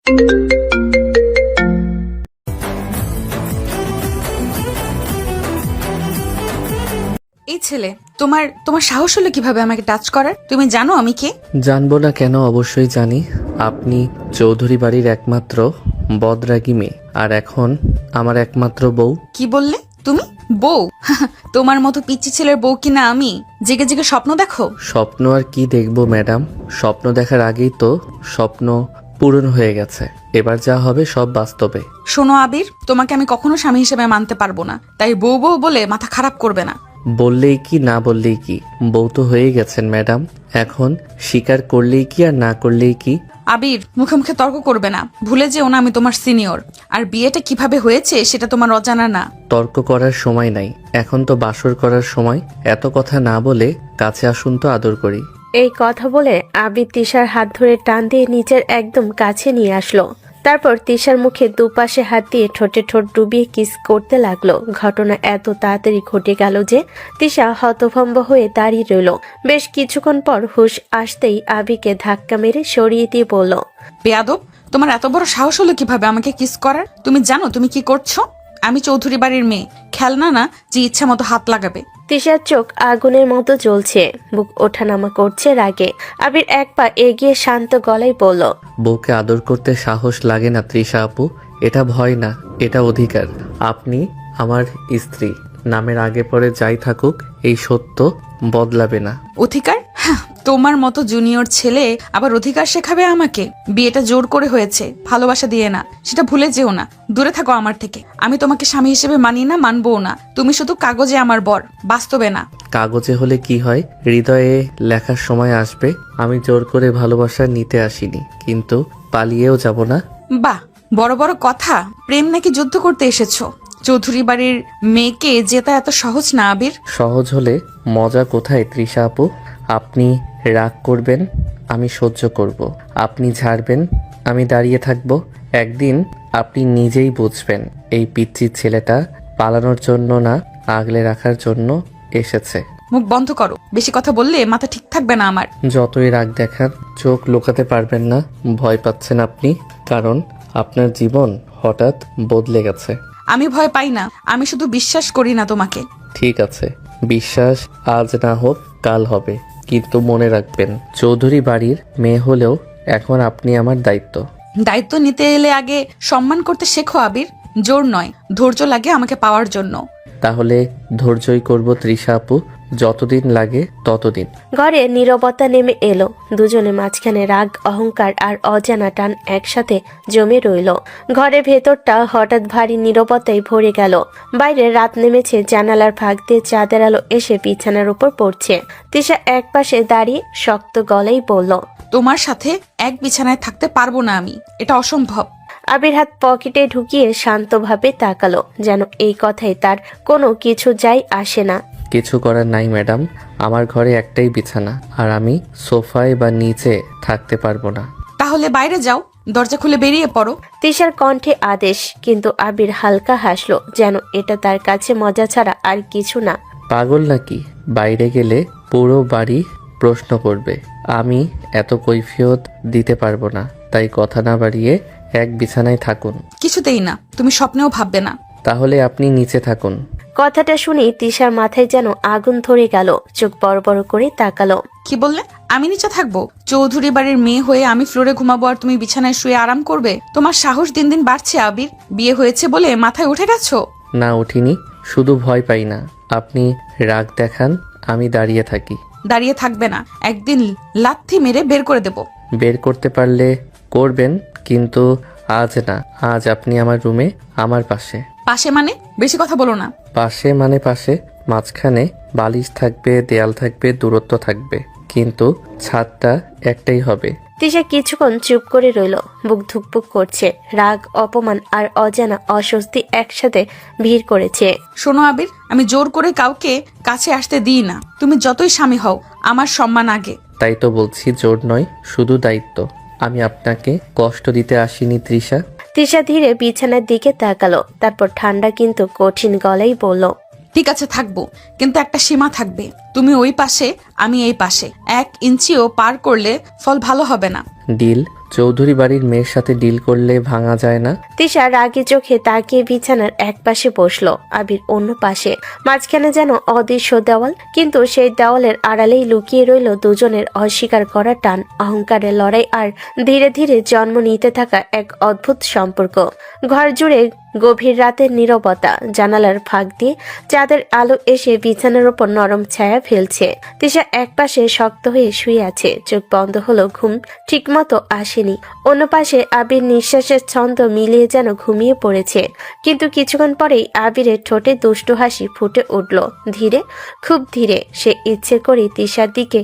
এই ছেলে, তোমার তোমার সাহস হলো কিভাবে আমাকে টাচ করার? তুমি জানো আমি কে? জানবো না কেন, অবশ্যই জানি। আপনি চৌধুরী বাড়ির একমাত্র বদরাগী মেয়ে, আর এখন আমার একমাত্র বউ। কি বললে তুমি? বউ? তোমার মতো পিচ্চি ছেলের বউ কিনা আমি? জেগে জেগে স্বপ্ন দেখো? স্বপ্ন আর কি দেখবো ম্যাডাম, স্বপ্ন দেখার আগেই তো স্বপ্ন পূরণ হয়ে গেছে। এবার যা হবে সব বাস্তবে। শোনো আবির, তোমাকে আমি কখনো স্বামী হিসেবে মানতে পারবো না, তাই বউ বউ বলে মাথা খারাপ করবে না। বললেই কি না বললেই কি, বউ তো হয়ে গেছেন ম্যাডাম। এখন স্বীকার করলেই কি আর না করলেই কি। আবির, মুখে মুখে তর্ক করবে না। ভুলে যেও না আমি তোমার সিনিয়র, আর বিয়েটা কিভাবে হয়েছে সেটা তোমার অজানা না। তর্ক করার সময় নাই, এখন তো বাসর করার সময়। এত কথা না বলে কাছে আসুন তো আদর করি। এই কথা বলে আবির তিশার হাত ধরে টান দিয়ে নিচের একদম কাছে নিয়ে আসলো। তারপর তিশার মুখে দুপাশে হাত দিয়ে ঠোঁটে ঠোঁট ডুবিয়ে কিস করতে লাগলো। ঘটনা এত তাড়াতাড়ি ঘটে গেল যে তিশা হতভম্ব হয়ে দাঁড়িয়ে রইল। বেশ কিছুক্ষণ পর হুঁশ আসতেই আবিকে ধাক্কা মেরে সরিয়ে দিয়ে বলল, বেয়াদব, তোমার এত বড় সাহস হলো কিভাবে আমাকে কিস করার? তুমি জানো তুমি কি করছো? আমি চৌধুরী বাড়ির মেয়ে, খেলনা না যে ইচ্ছা মতো হাত লাগাবে। তিশার চোখ আগুনের মতো জ্বলছে, বুক ওঠানামা করছে রাগে। আবির এক পা এগিয়ে শান্ত গলায় বলল, বউকে আদর করতে সাহস লাগে না তৃষা আপু, এটা ভয় না, এটা অধিকার। আপনি আমার স্ত্রী, নামের আগে পরে যাই থাকুক এই সত্য বদলাবে না। অধিকার? হ্যাঁ, তোমার মতো জুনিয়র ছেলে আবার অধিকার শেখাবে আমাকে? বিয়েটা জোর করে হয়েছে, ভালোবাসা দিয়ে না, সেটা ভুলে যেও না। দূরে থাকো আমার থেকে। আমি তোমাকে স্বামী হিসেবে মানি না, মানবও না। তুমি শুধু কাগজে আমার বর, বাস্তবে না। কাগজে হলে কি হয়, হৃদয়ে লেখার সময় আসবে। আমি জোর করে ভালোবাসা নিতে আসিনি, কিন্তু পালিয়েও যাব না। বাহ, বড় বড় কথা। প্রেম নাকি যুদ্ধ করতে এসেছো? চৌধুরী বাড়ির মেয়েকে জেতা এত সহজ না আবির। সহজ হলে মজা কোথায় তৃষা আপু? আপনি রাগ করবেন, আমি সহ্য করব। আপনি ঝাড়বেন, আমি দাঁড়িয়ে থাকব। একদিন আপনি নিজেই বুঝবেন এই পিচ্চির ছেলেটা পালানোর জন্য না, আগলে রাখার জন্য এসেছে। মুখ বন্ধ করো, বেশি কথা বললে মাথা ঠিক থাকবে না আমার। যতই রাগ দেখান, চোখ লুকাতে পারবেন না। ভয় পাচ্ছেন আপনি, কারণ আপনার জীবন হঠাৎ বদলে গেছে। আমি ভয় পাই না, আমি শুধু বিশ্বাস করি না তোমাকে। ঠিক আছে, বিশ্বাস আজ না হোক কাল হবে, কিন্তু মনে রাখবেন চৌধুরী বাড়ির মেয়ে হলেও এখন আপনি আমার দায়িত্ব। দায়িত্ব নিতে এলে আগে সম্মান করতে শেখো আবির। জোর নয়, ধৈর্য লাগে আমাকে পাওয়ার জন্য। তাহলে ধৈর্যই করব তৃষা আপু, যতদিন লাগে ততদিন। ঘরে নীরবতা নেমে এলো। দুজনে মাঝখানে রাগ, অহংকার আর অজানা টান একসাথে জমে রইল। ঘরের ভেতরটা হঠাৎ ভারী নীরবতায় ভরে গেল। বাইরে রাত নেমেছে, জানালার ফাঁক দিয়ে চাঁদের আলো এসে বিছানার উপর পড়ছে। তিশা এক পাশে দাঁড়িয়ে শক্ত গলায় বলল, তোমার সাথে এক বিছানায় থাকতে পারবো না আমি, এটা অসম্ভব। আবির হাত পকেটে ঢুকিয়ে শান্তভাবে তাকালো, যেন এই কথায় তার কোনো কিছু যায় আসে না। কিছু করার নাই ম্যাডাম, আমার ঘরে একটাই বিছানা, আর আমি সোফায় বা নিচে থাকতে পারবো না। তাহলে বাইরে যাও, দরজা খুলে বেরিয়ে পড়ো। তিশার কণ্ঠে আদেশ, কিন্তু আবির হালকা হাসলো, যেন এটা তার কাছে মজা ছাড়া আর কিছু না। পাগল নাকি? বাইরে গেলে পুরো বাড়ি প্রশ্ন করবে। আমি এত কৈফিয়ত দিতে পারবো না, তাই কথা না বাড়িয়ে এক বিছানায় থাকুন। কিছুতেই না, তুমি স্বপ্নেও ভাববে না। তাহলে আপনি নিচে থাকুন। কথাটা শুনে তিশার মাথায় যেন আগুন ধরে গেল, চোখ বড় বড় করে তাকালো। কি বললে? আমি নিচে থাকবো? চৌধুরী বাড়ির মেয়ে হয়ে আমি ফ্লোরে ঘুমাবো আর তুমি বিছানায় শুয়ে আরাম করবে? তোমার সাহস দিন দিন বাড়ছে আবির। বিয়ে হয়েছে বলে মাথায় উঠে গেছো? না উঠিনি, শুধু ভয় পাই না। আপনি রাগ দেখান, আমি দাঁড়িয়ে থাকি। দাঁড়িয়ে থাকবে না, একদিন লাথি মেরে বের করে দেব। বের করতে পারলে করবেন, কিন্তু আজ না। আজ আপনি আমার রুমে, আমার পাশে। পাশে মানে? বেশি কথা বলো না। পাশে মানে পাশে, মাঝখানে বালিশ থাকবে, দেয়াল থাকবে, দূরত্ব থাকবে, কিন্তু ছাদটা একটাই হবে। তিশা কিছুক্ষণ চুপ করে রইল, বুক ধুকপুক করছে। রাগ, অপমান আর অজানা অস্বস্তি একসাথে ভিড় করেছে। শোনো আবির, আমি জোর করে কাউকে কাছে আসতে দিই না। তুমি যতই স্বামী হও, আমার সম্মান আগে। তাই তো বলছি, জোর নয়, শুধু দায়িত্ব। আমি আপনাকে কষ্ট দিতে আসিনি তৃষা। তিশা ধীরে বিছানার দিকে তাকালো, তারপর ঠান্ডা কিন্তু কঠিন গলায় বলল, ঠিক আছে থাকবো, কিন্তু একটা সীমা থাকবে। তুমি ওই পাশে, আমি এই পাশে। 1 ইঞ্চিও পার করলে ফল ভালো হবে না। ডিল। চৌধুরী বাড়ির মেয়ের সাথে ডিল করলে ভাঙা যায় না? তিশা রাগে চোখে তাকিয়ে বিছানার এক পাশে বসলো, আবির অন্য পাশে। মাঝখানে যেন অদৃশ্য দেওয়াল, কিন্তু সেই দেওয়ালের আড়ালেই লুকিয়ে রইল দুজনের অস্বীকার করা টান, অহংকারের লড়াই আর ধীরে ধীরে জন্ম নিতে থাকা এক অদ্ভুত সম্পর্ক। ঘর জুড়ে গভীর রাতের নীরবতা, জানালার ফাঁক দিয়ে চাঁদের আলো এসে বিছানার ওপর নরম ছায়া ফেলছে। তিশা একপাশে শক্ত হয়ে শুয়ে আছে, চোখ বন্ধ হলো, ঘুম ঠিকমতো আসেনি। অন্য পাশে আবির নিঃশ্বাসের ছন্দ মিলিয়ে যেন ঘুমিয়ে পড়েছে, কিন্তু কিছুক্ষণ পরেই আবিরের ঠোঁটে দুষ্টু হাসি ফুটে উঠল। ধীরে, খুব ধীরে সে ইচ্ছে করে তিশার দিকে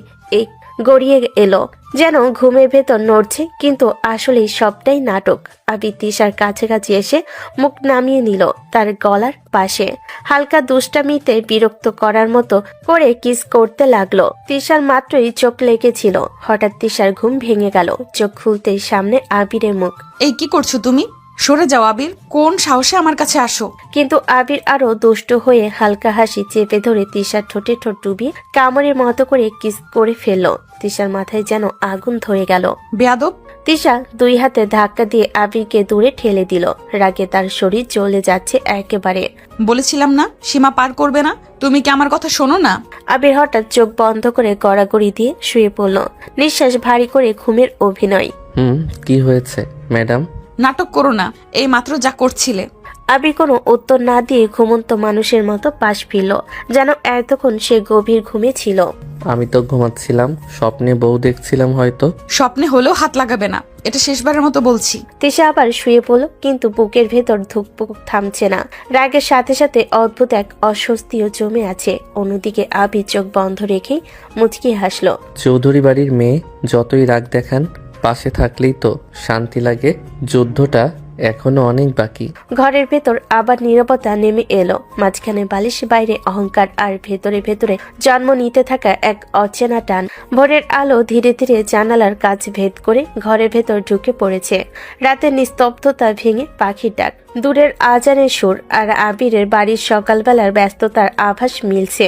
গড়িয়ে এলো, যেন ঘুমের ভেতর নড়ছে, কিন্তু আসলেই সবটাই নাটক। আবির তিশার কাছাকাছি এসে মুখ নামিয়ে নিল তার গলার পাশে, হালকা দুষ্টামিতে বিরক্ত করার মতো করে কিস করতে লাগলো। তিশার মাত্রই চোখ লেগেছিল, হঠাৎ তিশার ঘুম ভেঙে গেল। চোখ খুলতেই সামনে আবিরের মুখ। এই কি করছো তুমি? সরে যাও আবির, কোন সাহসে আমার কাছে আসো? কিন্তু আবির আরো দুষ্ট হয়ে হালকা হাসি চেপে ধরে তিশার ঠোঁটে ঠোঁট ডুবিয়ে কামড়ের মতো করে কিস করে ফেলল। তিশার মাথায় যেন আগুন ধরে গেল। বেয়াদব! তিশা দুই হাতে ধাক্কা দিয়ে আবিরকে দূরে ঠেলে দিল। রাগে তার শরীর জ্বলে যাচ্ছে একেবারে। বলেছিলাম না সীমা পার করবে না? তুমি কি আমার কথা শোনো না? আবির হঠাৎ চোখ বন্ধ করে গড়াগড়ি দিয়ে শুয়ে পড়ল, নিঃশ্বাস ভারী করে ঘুমের অভিনয়। কি হয়েছে ম্যাডাম? নাটক করো না, এই মাত্র যা করছিলে। আবির কোনো উত্তর না দিয়ে ঘুমন্ত মানুষের মতো পাশ ফিরল, যেন এতক্ষণ সে গভীর ঘুমে ছিল। আমি তো ঘুমাচ্ছিলাম, স্বপ্নে বউ দেখছিলাম হয়তো। স্বপ্নে হলেও হাত লাগাবে না, এটা শেষবারের মতো বলছি। তিশা আবার শুয়ে পড়ল, কিন্তু বুকের ভেতর ধুকপুক থামছে না। রাগের সাথে সাথে অদ্ভুত এক অস্বস্তিও জমে আছে। অন্যদিকে আবির চোখ বন্ধ রেখেই মুচকি হাসল। চৌধুরী বাড়ির মেয়ে যতই রাগ দেখান, পাশে থাকলেই তো শান্তি লাগে। যুদ্ধটা এখনো অনেক বাকি। ঘরের ভেতর আবার নীরবতা নেমে এলো, মাঝখানে বালিশ, বাইরে অহংকার, আর ভেতরে ভেতরে জন্ম নিতে থাকা এক অচেনা টান। ভোরের আলো ধীরে ধীরে জানালার কাছ ভেদ করে ঘরের ভেতর ঢুকে পড়েছে। রাতের নিস্তব্ধতা ভেঙে পাখির ডাক, দূরের আজানের সুর আর আবিরের বাড়ির সকালবেলার ব্যস্ততার আভাস মিলছে।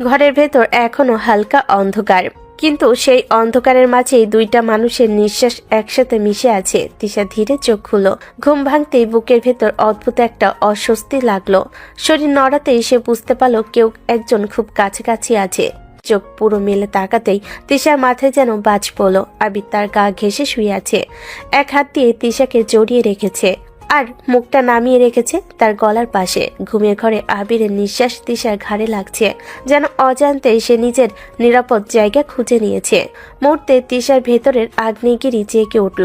ঘরের ভেতর এখনো হালকা অন্ধকার, কিন্তু সেই অন্ধকারের মাঝেই দুইটা মানুষের নিঃশ্বাস একসাথে মিশে আছে। তিশা ধীরে চোখ খুলল। ঘুম ভাঙতেই বুকের ভেতর অদ্ভুত একটা অস্বস্তি লাগলো। শরীর নড়াতেই সে বুঝতে পারল কেউ একজন খুব কাছাকাছি আছে। চোখ পুরো মেলে তাকাতেই তিশার মাথায় যেন বাজ পড়ল। আবির তার গা ঘেঁষে শুয়ে আছে, এক হাত দিয়ে তিশাকে জড়িয়ে রেখেছে আর মুখটা নামিয়ে রেখেছে তার গলার পাশে। ঘুমের ঘরে আবিরের নিঃশ্বাস তিশার ঘাড়ে লাগছে, যেন অজান্তেই সে নিজের নিরাপদ জায়গা খুঁজে নিয়েছে। মুহূর্তে তিশার ভেতরের আগ্নেয়গিরি জেগে উঠল।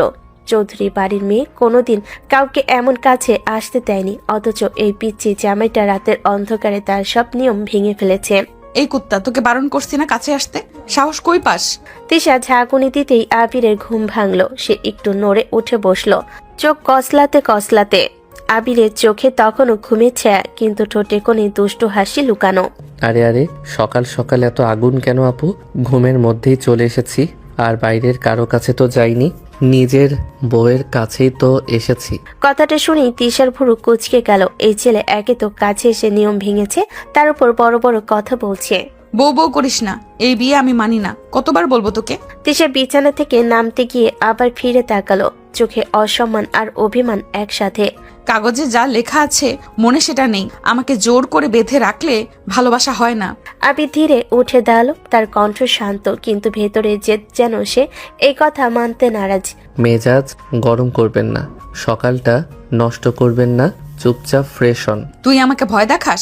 চৌধুরী বাড়ির মেয়ে কোনোদিন কাউকে এমন কাছে আসতে দেয়নি, অথচ এই পিচ্চি জামাইটা রাতের অন্ধকারে তার সব নিয়ম ভেঙে ফেলেছে। এই কুত্তা, তোকে বারণ করছি না কাছে আসতে? সাহস কই পাস? তিশা ঝাঁকুনি দিতেই আবিরের ঘুম ভাঙল। সে একটু নড়ে উঠে বসলো, চোখ কসলাতে কসলাতে। আবিরের চোখে তখনও ঘুমের ছায়া, কিন্তু ঠোঁটে কোণে দুষ্টু হাসি লুকানো। আরে আরে, সকাল সকাল এত আগুন কেন আপু? ঘুমের মধ্যেই চলে এসেছি, আর বাইরের কারো কাছে তো যাইনি, নিজের বউয়ের কাছেই তো এসেছি। কথাটা শুনেই তিশার ভুরু কুঁচকে গেল। এই ছেলে একে তো কাছে এসে নিয়ম ভেঙেছে, তার উপর বড় বড় কথা বলছে। বউ বউ করিস না, এই বিয়ে আমি মানি না। কতবার বলবো তোকে? তিশা বিছানা থেকে নামতে গিয়ে আবার ফিরে তাকালো, চোখে অসম্মান আর অভিমান একসাথে। কাগজে যা লেখা আছে মনে সেটা নেই। আমাকে জোর করে বেঁধে রাখলে ভালোবাসা হয় না। আবির ধীরে উঠে দাঁড়ালো, তার কণ্ঠ শান্ত, কিন্তু ভেতরে জেদ যেন সে এই কথা মানতে নারাজ। মেজাজ গরম করবেন না, সকালটা নষ্ট করবেন না, চুপচাপ ফ্রেশ হন। তুই আমাকে ভয় দেখাস?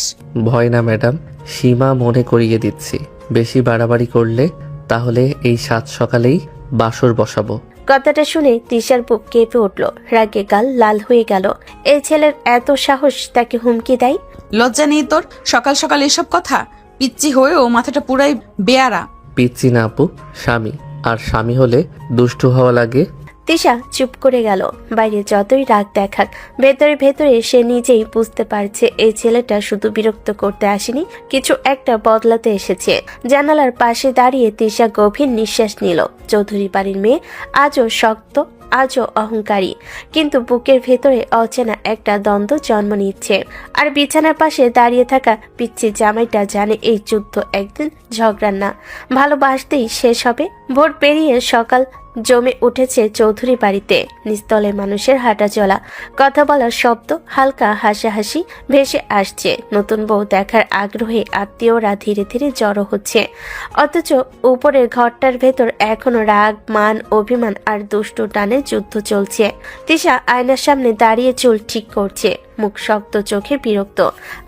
ভয় না ম্যাডাম, সীমা মনে করিয়ে দিচ্ছি। বেশি বাড়াবাড়ি করলে তাহলে এই সাত সকালেই বাসর বসাবো। কথাটা শুনে তিশার বুক কেঁপে উঠল, রাগে গাল লাল হয়ে গেল। এই ছেলের এত সাহস, তাকে হুমকি দেয়। লজ্জা নেই তোর? সকাল সকাল এসব কথা? পিচ্চি হয়েও মাথাটা পুরাই বেয়ারা। পিচ্ছি না আপু, স্বামী। আর স্বামী হলে দুষ্টু হওয়া লাগে। তিশা চুপ করে গেল। বাইরে যতই রাগ দেখাক, ভেতরে ভেতরে সে নিজেই বুঝতে পারছে এই ছেলেটা শুধু বিরক্ত করতে আসেনি, কিছু একটা বদলাতে এসেছে। জানালার পাশে দাঁড়িয়ে তিশা গভীর নিঃশ্বাস নিল। চৌধুরী বাড়ির মেয়ে আজও শক্ত, আজও অহংকারী, কিন্তু বুকের ভেতরে অচেনা একটা দ্বন্দ্ব জন্ম নিচ্ছে। আর বিছানার পাশে দাঁড়িয়ে থাকা পিচ্ছি জামাইটা জানে এই যুদ্ধ একদিন ঝগড়ার না, ভালোবাসতেই শেষ হবে। ভোর পেরিয়ে সকাল জমে উঠেছে চৌধুরী বাড়িতে। নিস্তলে মানুষের হাঁটা চলা, কথা বলার শব্দ, হালকা হাসাহাসি ভেসে আসছে। নতুন বউ দেখার আগ্রহে আত্মীয়রা ধীরে ধীরে জড়ো হচ্ছে, অথচ উপরের ঘরটার ভেতর এখনো রাগ, মান, অভিমান আর দুষ্টু টানে যুদ্ধ চলছে। তিশা আয়নার সামনে দাঁড়িয়ে চুল ঠিক করছে, মুখ শক্ত, চোখে বিরক্ত।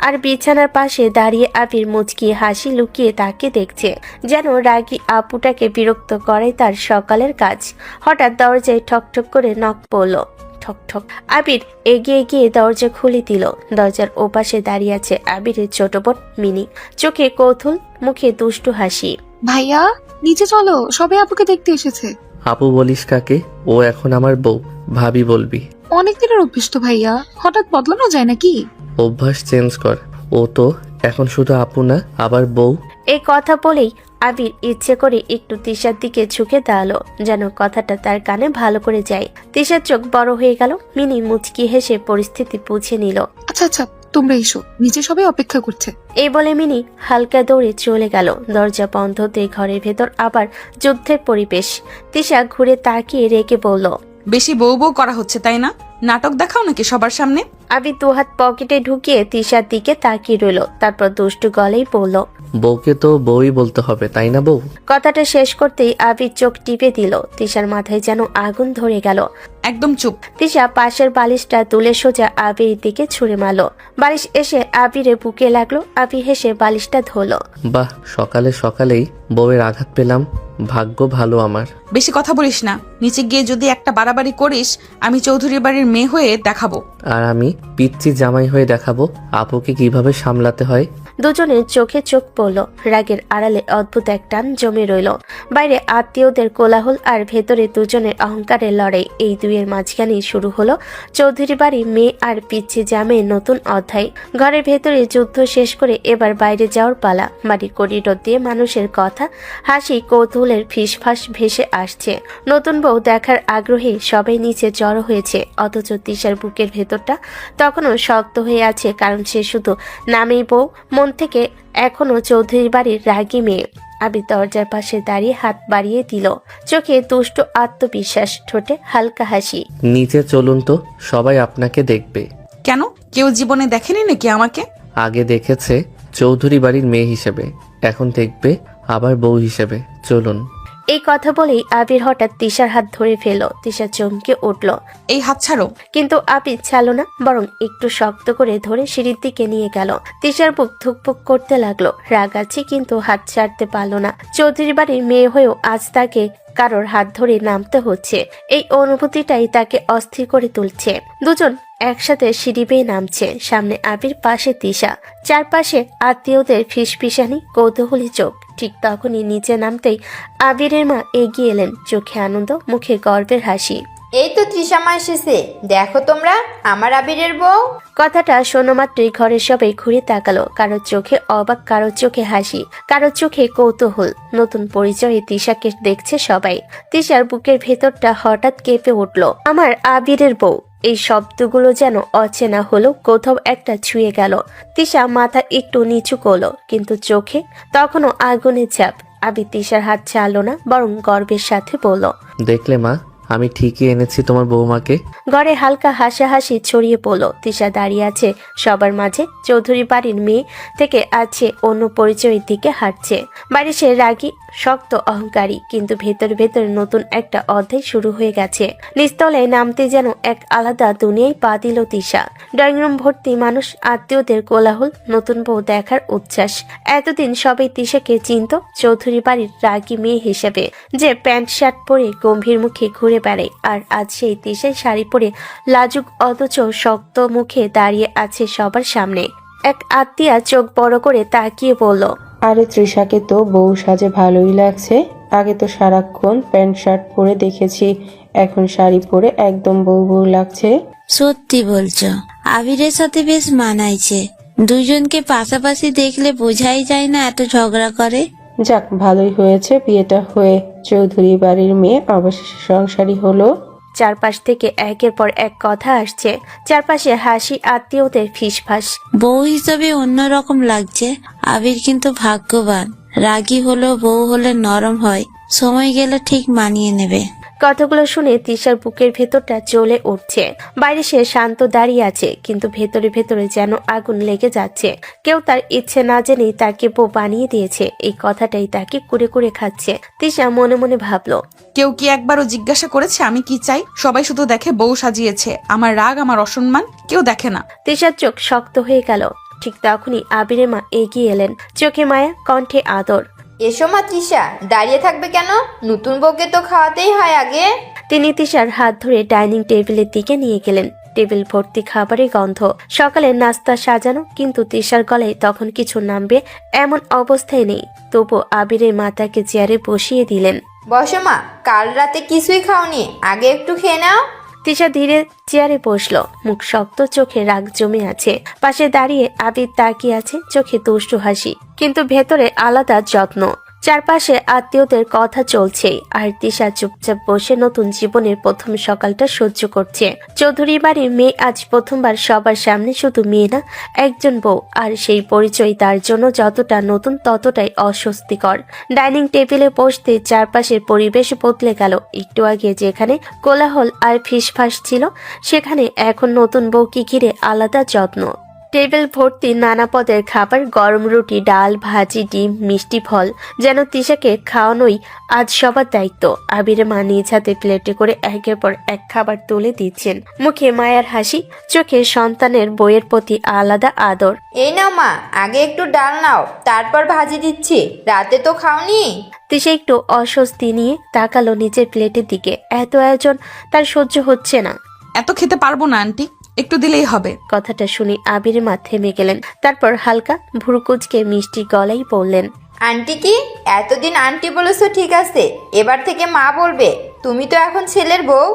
আর বিছানার পাশে দাঁড়িয়ে আবির মুচকিয়ে হাসি লুকিয়ে তাকে দেখছে, যেন রাগী আপুটাকে বিরক্ত করে তার সকালের কাজ। হঠাৎ দরজায় ঠকঠক করে নক পড়ল। ঠক ঠক। আবির এগিয়ে গিয়ে দরজা খুলে দিল। দরজার ওপাশে দাঁড়িয়ে আছে আবিরের ছোট বোন মিনি, চোখে কৌতূহল, মুখে দুষ্টু হাসি। ভাইয়া নিচে চলো, সবে আপুকে দেখতে এসেছে। আপু বলিস কাকে? ও এখন আমার বউ, ভাবি বলবি। অনেকদিনের অভ্যেস তো ভাইয়া, হঠাৎ বদলানো যায় নাকি? অভ্যাস চেঞ্জ কর। ও তো এখন শুধু আপু না, আবার বউ। এই কথা বলেই আবির ইচ্ছে করে একটু তিশার দিকে ঝুঁকে দাঁড়ালো, যেন কথাটা তার কানে ভালো করে যায়। তিশার চোখ বড় হয়ে গেল। মিনি মুচকি হেসে পরিস্থিতি বুঝে নিল। আচ্ছা আচ্ছা, তোমরা এসো, নিচে সবাই অপেক্ষা করছে। এই বলে মিনি হালকা দৌড়ে চলে গেল। দরজা বন্ধ দিয়ে ঘরের ভেতর আবার যুদ্ধের পরিবেশ। তিশা ঘুরে তাকিয়ে রেগে বলল, বেশি বউ বউ করা হচ্ছে তাই না? নাটক দেখাও নাকি সবার সামনে? আবির দুহাত পকেটে ঢুকিয়ে তিশার দিকে তাকিয়ে রইল, তারপর দুষ্টু গলেই বলল, বউকে তো বউই বলতে হবে তাই না বউ? কথাটা শেষ করতেই আবির চোখ টিপে দিল। তিশার মাথায় যেন আগুন ধরে গেল। একদম চুপ। তিশা পাশের বালিশটা তুলে সোজা আবিরের দিকে ছুঁড়ে মারল। বালিশ এসে আবিরে বুকে লাগলো। আবির হেসে বালিশটা ধরলো। বাহ, সকালে সকালেই বউয়ের আঘাত পেলাম, ভাগ্য ভালো আমার। বেশি কথা বলিস না, নিচে গিয়ে যদি একটা বাড়াবাড়ি করিস আমি চৌধুরী বাড়ির মেয়ে হয়ে দেখাবো। আর আমি পিচ্চি জামাই হয়ে দেখাবো আপুকে কিভাবে সামলাতে হয়। দুজনের চোখে চোখ পড়ল। রাগের আড়ালে অদ্ভুত এক টান জমে রইল। বাইরে আত্মীয়দের কোলাহল আর ভেতরে দুজনের অহংকারের লড়াই। এই দুইয়ের মাঝখানেই শুরু হলো চৌধুরী বাড়ি মেয়ে আর পিচ্ছি জামের নতুন অধ্যায়। ঘরের ভেতরে যুদ্ধ শেষ করে এবার বাইরে যাওয়ার পালা। বাড়ির করিডোর দিয়ে মানুষের কথা, হাসি, কৌতূহলের ফিসফাস ভেসে আসছে। নতুন বউ দেখার আগ্রহে সবাই নিচে জড়ো হয়েছে, অথচ তিশার বুকের ভেতরটা তখনও শক্ত হয়ে আছে, কারণ সে শুধু নামেই বউ, মন থেকে এখনো চৌধুরী বাড়ির রাগী মেয়ে। আবির দরজার পাশে দাঁড়িয়ে হাত বাড়িয়ে দিল, চোখে দুষ্ট আত্মবিশ্বাস, ঠোঁটে হালকা হাসি। নিচে চলুন তো, সবাই আপনাকে দেখবে। কেন, কেউ জীবনে দেখেনি নাকি আমাকে? আগে দেখেছে চৌধুরী বাড়ির মেয়ে হিসেবে, এখন দেখবে আবার বউ হিসেবে। চলুন। এই কথা বলেই আবির হঠাৎ তিশার হাত ধরে ফেলল। তিশা চমকে উঠল, এই হাত ছাড়ো। কিন্তু আবির ছাড়ল না, বরং একটু শক্ত করে ধরে সিঁড়ির দিকে নিয়ে গেল। তিশার বুক ধুকপুক করতে লাগলো। রাগ আছে কিন্তু হাত ছাড়তে পারল না। চৌধুরী বাড়ির মেয়ে হয়েও আজ তাকে কারোর হাত ধরে নামতে হচ্ছে। এই অনুভূতিটাই তাকে অস্থির করে তুলছে। দুজন একসাথে সিঁড়ি বেয়ে নামছে। সামনে আবির, পাশে তিশা, চারপাশে আত্মীয়দের ফিসফিসানি, কৌতূহলী চোখ। ঠিক তখনই নিচে নামতেই আবিরের মা এগিয়ে এলেন, চোখে আনন্দ, মুখে গর্বের হাসি। এই তো তৃষামা এসেছে, দেখো তোমরা আমার আবিরের বউ। কথাটা শোনা মাত্রই ঘরের সবাই ঘুরে তাকালো। কারোর চোখে অবাক, কারোর চোখে হাসি, কারোর চোখে কৌতূহল। নতুন পরিচয়ে তিশাকে দেখছে সবাই। তিশার বুকের ভেতরটা হঠাৎ কেঁপে উঠল। আমার আবিরের বউ, এই শব্দগুলো যেন অচেনা হলো, কোথাও একটা ছুঁয়ে গেল। তিশা মাথা একটু নিচু করলো, কিন্তু চোখে তখনও আগুনের চাপ। আবির তিশার হাত ছাড়লো না, বরং গর্বের সাথে বলল, দেখলে মা, আমি ঠিকই এনেছি তোমার বৌমাকে। ঘরে হালকা হাসাহাসি ছড়িয়ে পড়ল। তিশা দাঁড়িয়ে আছে সবার মাঝে। চৌধুরী বাড়ির মেয়ে থেকে আছে অন্য পরিচয়ের দিকে হাঁটছে। বাড়ি সে রাগী, শক্ত, অহংকারী, কিন্তু ভেতর ভেতর নতুন একটা অধ্যায় শুরু হয়ে গেছে। নিস্তলায় নামতে যেন এক আলাদা দুনিয়ায় পা দিল তিশা। ড্রয়িং রুম ভর্তি মানুষ, আত্মীয়দের কোলাহল, নতুন বউ দেখার উচ্ছ্বাস। এতদিন সবাই তিশাকে চিনত চৌধুরী বাড়ির রাগী মেয়ে হিসেবে, যে প্যান্ট শার্ট পরে গম্ভীর মুখে ঘুরে বেড়ায়। আর আজ সেই তিশাই শাড়ি পরে লাজুক অথচ শক্ত মুখে দাঁড়িয়ে আছে সবার সামনে। এক আত্মীয়া চোখ বড় করে তাকিয়ে বলল, আরে তৃষাকে তো বউ সাজে ভালোই লাগছে। আগে তো সারাক্ষণ প্যান্ট শার্ট পরে দেখেছি, এখন শাড়ি পরে একদম বউ বউ লাগছে। সত্যি বলছো, আবিরের সাথে বেশ মানাইছে। দুজনকে পাশাপাশি দেখলে বোঝাই যায় না এত ঝগড়া করে। যাক, ভালোই হয়েছে বিয়েটা হয়ে চৌধুরী বাড়ির মেয়ে অবশেষে সংসারী হলো। চারপাশ থেকে একের পর এক কথা আসছে। চারপাশে হাসি, আত্মীয়দের ফিসফাস। বউ হিসাবে অন্যরকম লাগছে। আবির কিন্তু ভাগ্যবান, রাগী হলেও বউ হলে নরম হয়, সময় গেলে ঠিক মানিয়ে নেবে। কথাগুলো শুনে তিশার বুকের ভেতরটা জ্বলে উঠছে। বাইরে সে শান্ত দাঁড়িয়ে আছে, কিন্তু ভেতরে ভেতরে যেন আগুন লেগে যাচ্ছে। কেউ তার ইচ্ছে না জেনেই তাকে বউ বানিয়ে দিয়েছে, এই কথাটাই তাকে কুরে কুরে খাচ্ছে। তিশা মনে মনে ভাবলো, কেউ কি একবারও জিজ্ঞাসা করেছে আমি কি চাই? সবাই শুধু দেখে বউ সাজিয়েছে, আমার রাগ, আমার অসম্মান কেউ দেখে না। তিশার চোখ শক্ত হয়ে গেল। ঠিক তখনই আবিরের মা এগিয়ে এলেন, চোখে মায়া, কণ্ঠে আদর। এসো মা তৃষা, দাঁড়িয়ে থাকবে কেন? নতুন বউকে তো খাওয়াতেই হয় আগে। তিনি তিশার হাত ধরে ডাইনিং টেবিলের দিকে নিয়ে গেলেন। টেবিল ভর্তি খাবারের গন্ধ, সকালের নাস্তা সাজানো, কিন্তু তিশার গলায় তখন কিছু নামবে এমন অবস্থায় নেই। তবু আবিরের মা তাকে চেয়ারে বসিয়ে দিলেন। বসো মা, কাল রাতে কিছুই খাওনি, আগে একটু খেয়ে নাও। তিশা ধীরে চেয়ারে বসলো, মুখ শক্ত, চোখে রাগ জমে আছে। পাশে দাঁড়িয়ে আবির তাকিয়ে আছে, চোখে দুষ্টু হাসি, কিন্তু ভেতরে আলাদা যত্ন। চারপাশে আত্মীয়দের কথা চলছে, আর তিশা চুপচাপ বসে নতুন জীবনের প্রথম সকালটা সহ্য করছে। চৌধুরী বাড়ির মেয়ে আজ প্রথমবার সবার সামনে, শুধু মেয়ে না, একজন বউ। আর সেই পরিচয় তার জন্য যতটা নতুন ততটাই অস্বস্তিকর। ডাইনিং টেবিলে বসতে চারপাশের পরিবেশ বদলে গেল। একটু আগে যেখানে কোলাহল আর ফিসফাস ছিল, সেখানে এখন নতুন বউকে ঘিরে আলাদা যত্ন। টেবিল ভর্তি নানা পদের খাবার, গরম রুটি, ডাল, ভাজি, ডিম, মিষ্টি ফল, যেন তিশাকে খাওয়ানোই আজ সবার দায়িত্ব। আবিরে মা নিজ হাতে প্লেটে করে একের পর এক খাবার তুলে দিচ্ছেন, মুখে মায়ার হাসি, চোখে সন্তানের বইয়ের প্রতি আলাদা আদর। এই নাও মা, আগে একটু ডাল নাও, তারপর ভাজি দিচ্ছি, রাতে তো খাওনি। তিশা একটু অস্বস্তি নিয়ে তাকালো নিজের প্লেটের দিকে। এত আয়োজন তার সহ্য হচ্ছে না। এত খেতে পারবো না আন্টি, একটু দিলেই হবে। কথাটা শুনে আবিরের মা থেমে গেলেন। তারপর হালকা ভুরুকুচকে মিষ্টি গলায় বললেন, আন্টি কি? এতদিন আন্টি বলেছো ঠিক আছে, এবার থেকে মা বলবে। তুমি তো এখন ছেলের বউ।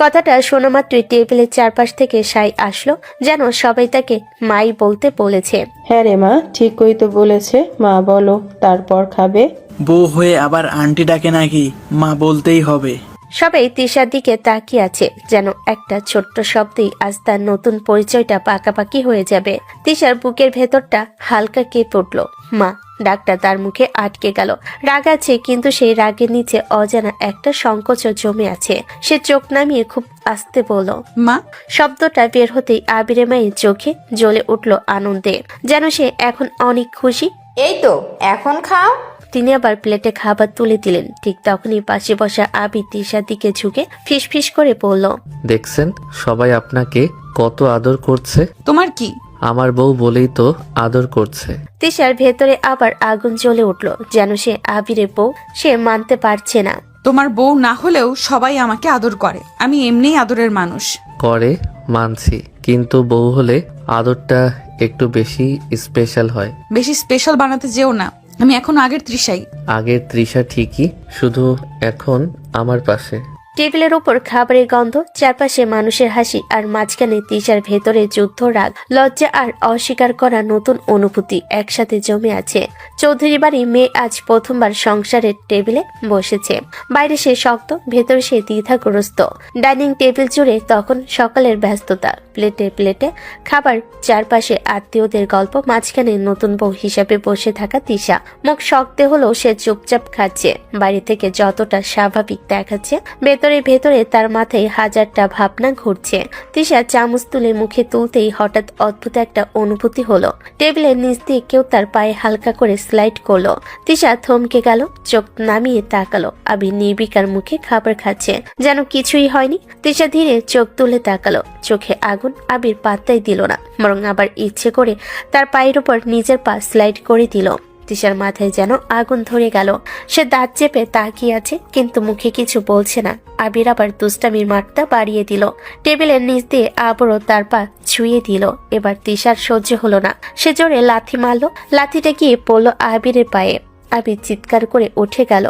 কথাটা শোনা মাত্রই টেবিলের চারপাশ থেকে সাই আসলো, যেন সবাই তাকে মাই বলতে বলেছে। হ্যাঁ রে মা, ঠিকই তো বলেছে, মা বলো, তারপর খাবে। বউ হয়ে আবার আন্টি ডাকে নাকি? মা বলতেই হবে। সবাই তিশার দিকে তাকিয়ে আছে, যেন একটা ছোট্ট শব্দেই আজ তার নতুন পরিচয়টা পাকাপাকি হয়ে যাবে। তিশার বুকের ভেতরটা হালকা কেঁপে উঠল। মা ডাকটা তার মুখে আটকে গেল। রাগ আছে, কিন্তু সেই রাগের নিচে অজানা একটা সংকোচ জমে আছে। সে চোখ নামিয়ে খুব আস্তে বলল, মা। শব্দটা বের হতেই আবিরে মায়ের চোখে জ্বলে উঠল আনন্দে, যেন সে এখন অনেক খুশি। এই তো, এখন খাও। তিনি আবার প্লেটে খাবার তুলে দিলেন। ঠিক তখনই পাশে বসা আবির তিশার দিকে ঝুঁকে ফিসফিস করে বলল, দেখছেন সবাই আপনাকে কত আদর করছে। তোমার কি? আমার বউ বলেই তো আদর করছে। তিশার ভেতরে আবার আগুন জ্বলে উঠল, যেন সে আবিরের বউ, সে মানতে পারছে না। তোমার বউ না হলেও সবাই আমাকে আদর করে, আমি এমনিই আদরের মানুষ। করে মানছি, কিন্তু বউ হলে আদরটা একটু বেশি স্পেশাল হয়। বেশি স্পেশাল বানাতে যেও না, আমি এখন আগের তৃষাই। আগের তৃষা ঠিকই, শুধু এখন আমার পাশে। টেবিলের উপর খাবারের গন্ধ, চারপাশে মানুষের হাসি, আর মাঝখানে তিশার ভেতরে যুদ্ধ, রাগ, লজ্জা আর অস্বীকার করা নতুন অনুভূতি একসাথে জমে আছে। চৌধুরী বাড়ি মেয়ে আজ প্রথমবার সংসারের টেবিলে বসেছে। বাইরে সে শক্ত, ভেতরে সে দ্বিধাগ্রস্ত। ডাইনিং টেবিল জুড়ে তখন সকালের ব্যস্ততা, প্লেটে প্লেটে খাবার, চারপাশে আত্মীয়দের গল্প, মাঝখানে নতুন বউ হিসাবে বসে থাকা তিশা। মুখ শক্ত হলেও সে চুপচাপ খাচ্ছে। বাইরে থেকে যতটা স্বাভাবিক দেখাচ্ছে, ভেতরে ভেতরে তার মাথায় হাজারটা ভাবনা ঘুরছে। তিশা চামচ তুলে মুখে তুলতেই হঠাৎ অদ্ভুত একটা অনুভূতি হলো। টেবিলের নিচ দিয়ে কেউ তার পায়ে হালকা করে স্লাইড করলো। তিশা থমকে গেল, চোখ নামিয়ে তাকালো। আবির নির্বিকার মুখে খাবার খাচ্ছে, যেন কিছুই হয়নি। তিশা ধীরে চোখ তুলে তাকালো, চোখে আগুন। আবির পাত্তাই দিল না, বরং আবার ইচ্ছে করে তার পায়ের উপর নিজের পা স্লাইড করে দিল। তিশার মাথায় যেন আগুন ধরে গেল। সে দাঁত চেপে তাকিয়ে আছে, কিন্তু মুখে কিছু বলছে না। আবির আবার দুষ্টামির মাত্রা বাড়িয়ে দিল, টেবিলের নিচ দিয়ে আবারও তার পা ছুঁয়ে দিল। এবার তিশার সহ্য হলো না, সে জোরে লাথি মারলো। লাথিটা গিয়ে পড়লো আবিরের পায়ে। আবির চিৎকার করে উঠে গেল।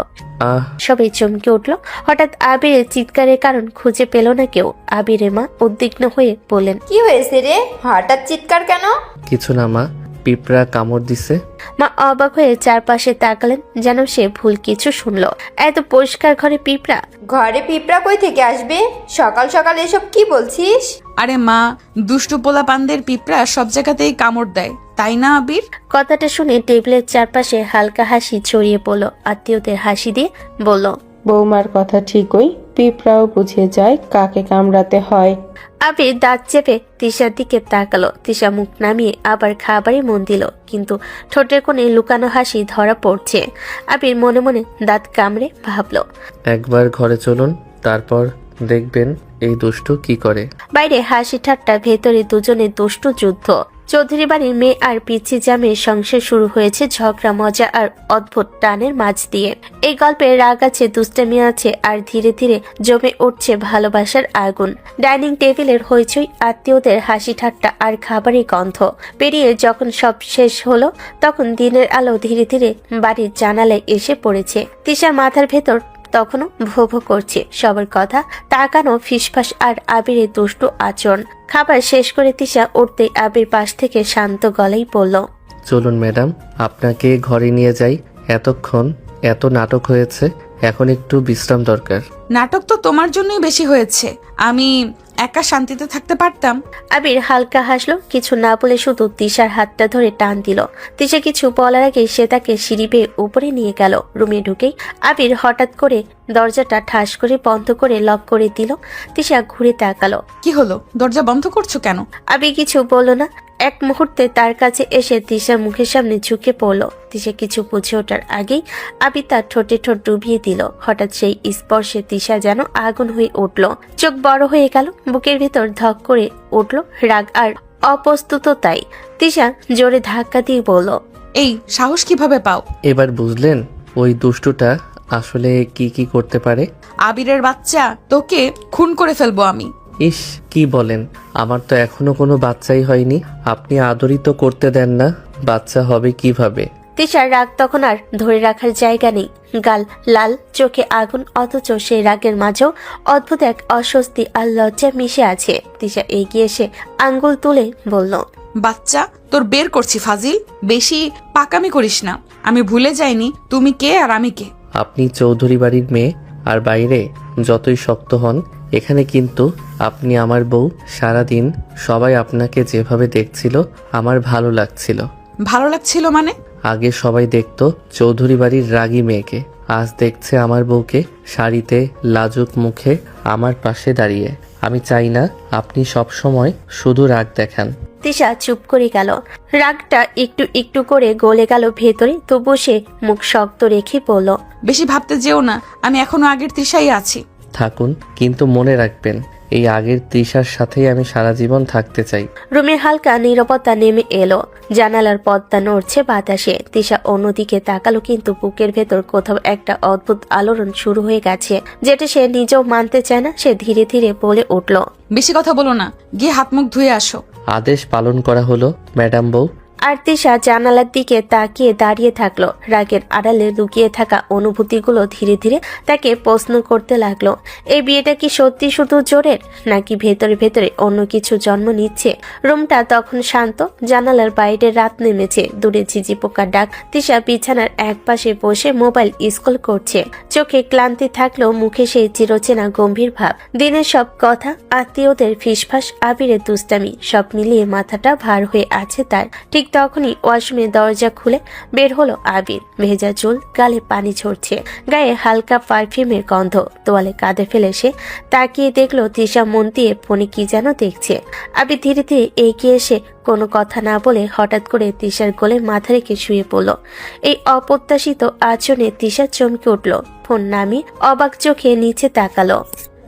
সবাই চমকে উঠল। হঠাৎ আবিরের চিৎকারের কারণ খুঁজে পেল না কেউ। আবিরের মা উদ্বিগ্ন হয়ে বললেন, কি হয়েছে রে, হঠাৎ চিৎকার কেন? কিছু না মা, পিঁপড়া কামড় দিছে। মা অবাক হয়ে চারপাশে তাকালেন, যেন সে ভুল কিছু শুনলো। এত পরিষ্কার ঘরে পিঁপড়া? ঘরে পিঁপড়া কই থেকে আসবে? সকাল সকাল এসব কি বলছিস? আরে মা, দুষ্টু পোলা পানদের পিঁপড়া সব জায়গাতেই কামড় দেয়, তাই না আবির? কথাটা শুনে টেবিলের চারপাশে হালকা হাসি ছড়িয়ে পড়ল। আত্মীয়দের হাসি দিয়ে বলল, বৌমার কথা ঠিকই, পিঁপড়াও বুঝে যায় কাকে কামড়াতে হয়। আবির দাঁত চেপে তিশার দিকে তাকালো। তিশা মুখ নামিয়ে আবার খাবারে মন দিল, কিন্তু ঠোঁটের কোণে লুকানো হাসি ধরা পড়ছে। আবির মনে মনে দাঁত কামড়ে ভাবলো, একবার ঘরে চলুন, তারপর দেখবেন এই দুষ্টু কি করে। বাইরে হাসি ঠাট্টা, ভেতরে দুজনের দুষ্টু যুদ্ধ। চৌধুরী বাড়ির মেয়ে আর পিচ্ছি জামের সংসার শুরু হয়েছে ঝগড়া, মজা আর অদ্ভুত টানের মাঝ দিয়ে। এই গল্পে রাগ আছে, দুষ্টামি আছে, আর ধীরে ধীরে জমে উঠছে ভালোবাসার আগুন। ডাইনিং টেবিলের হইচই, আত্মীয়দের হাসি ঠাট্টা আর খাবারের গন্ধ পেরিয়ে যখন সব শেষ হলো, তখন দিনের আলো ধীরে ধীরে বাড়ির জানালায় এসে পড়েছে। তিশার মাথার ভেতর তখনও ভো ভো করছে সবার কথা, তাকানো, ফিসফাস আর আবিরের দুষ্টু আচরণ। খাবার শেষ করে তিশা উঠতে আবির পাশ থেকে শান্ত গলায় বলল, চলুন ম্যাডাম, আপনাকে ঘরে নিয়ে যাই। এতক্ষণ এত নাটক হয়েছে, এখন একটু বিশ্রাম দরকার। নাটক তো তোমার জন্যই বেশি হয়েছে। আমি একা শান্তিতে থাকতে পারতাম। আবির হালকা হাসলো, কিছু না বলে শুধু তিশার হাতটা ধরে টান দিল। তিশা কিছু বলার আগে সে তাকে সিঁড়ি বেয়ে উপরে নিয়ে গেল। রুমে ঢুকেই আবির হঠাৎ করে দরজাটা ঠাস করে বন্ধ করে লক করে দিল। তিশা ঘুরে তাকালো। কি হলো, দরজা বন্ধ করছো কেন? আবির কিছু বলল না। এক মুহূর্তে তার কাছে এসে তিশার মুখের সামনে ঝুঁকে পড়ল। তিশা কিছু বুঝে ওঠার আগেই আবির তার ঠোঁটে ঠোঁট ডুবিয়ে দিল। হঠাৎ সেই স্পর্শে তিশা যেন আগুন হয়ে উঠল, চোখ বড় হয়ে গেল, বুকের ভিতর ধক করে উঠল রাগ আর অপ্রস্তুততাই। তিশা জোরে ধাক্কা দিয়ে বলল, এই সাহস কিভাবে পাও? এবার বুঝলেন ওই দুষ্টুটা আসলে কি কি করতে পারে? আবিরের বাচ্চা, তোকে খুন করে ফেলবো আমি। ইস, কি বলেন, আমার তো এখনো কোনো বাচ্চাই হয়নি। আপনি আদরই তো করতে দেন না, বাচ্চা হবে কিভাবে? তিশার রাগ তখন আর ধরে রাখার জায়গা নেই। গাল লাল, চোখে আগুন, অথচ সেই রাগের মাঝেও অদ্ভুত এক অস্বস্তি আর লজ্জা মিশে আছে। তিশা এগিয়ে এসে আঙ্গুল তুলে বলল, বাচ্চা তোর বের করছি ফাজিল, বেশি পাকামি করিস না। আমি ভুলে যাইনি তুমি কে আর আমি কে। আপনি চৌধুরী বাড়ির মেয়ে, আর বাইরে যতই শক্ত হন, এখানে কিন্তু আপনি আমার বউ। সারাদিন সবাই আপনাকে যেভাবে দেখছিল আমার ভালো লাগছিল। ভালো লাগছিল মানে? আগে সবাই দেখতো চৌধুরী বাড়ির রাগী মেয়েকে, আজ দেখছে আমার বউকে শাড়িতে, লাজুক মুখে আমার পাশে দাঁড়িয়ে। আমি চাই না আপনি সব সময় শুধু রাগ দেখান। তিশা চুপ করে গেল। রাগটা একটু একটু করে গলে গেল ভেতরে, তবু সে মুখ শক্ত রেখে বলল, বেশি ভাবতে যেও না, আমি এখনো আগের তৃষাই আছি। থাকুন, কিন্তু মনে রাখবেন এই আগের তৃষার সাথেই আমি সারা জীবন থাকতে চাই। রুমে হালকা নীরবতা নেমে এলো। জানালার পর্দা নড়ছে বাতাসে। তিশা অন্যদিকে তাকালো, কিন্তু বুকের ভেতর কোথাও একটা অদ্ভুত আলোড়ন শুরু হয়ে গেছে, যেটা সে নিজেও মানতে চায় না। সে ধীরে ধীরে বলে উঠল, বেশি কথা বলো না, গিয়ে হাত মুখ ধুয়ে আসো। আদেশ পালন করা হলো ম্যাডাম বউ। আর তিশা জানালার দিকে তাকিয়ে দাঁড়িয়ে থাকলো। রাগের আড়ালে লুকিয়ে থাকা অনুভূতিগুলো ধীরে ধীরে তাকে প্রশ্ন করতে লাগলো, এই বিয়েটা কি সত্যি শুধু জোরের, নাকি ভেতরে ভেতরে অন্য কিছু জন্ম নিচ্ছে? রুমটা তখন শান্ত, জানালার বাইরে রাত নেমেছে, দূরে ঝিঝি পোকার ডাক। তিশা বিছানার এক পাশে বসে মোবাইল স্ক্রল করছে। চোখে ক্লান্তি থাকলেও মুখে সেই চিরচেনা গম্ভীর ভাব। দিনের সব কথা, আত্মীয়দের ফিসফাস, আবিরের দুষ্টামি, সব মিলিয়ে মাথাটা ভার হয়ে আছে তার। ঠিক তখনই ওয়াশরুমের দরজা খুলে বের হলো আবির। ভেজা চুল, গালে পানি ঝরছে, গায়ে হালকা পারফিউমের গন্ধ। তোয়ালে কাঁধে ফেলে সে তাকিয়ে দেখলো তিশা মন দিয়ে ফোনে কি যেন দেখছে। আবির ধীরে ধীরে এগিয়ে এসে কোনো কথা না বলে হঠাৎ করে তিশার কোলে মাথা রেখে শুয়ে পড়ল। এই অপ্রত্যাশিত আচরণে তিশা চমকে উঠল। ফোন নামিয়ে অবাক চোখে নিচে তাকালো।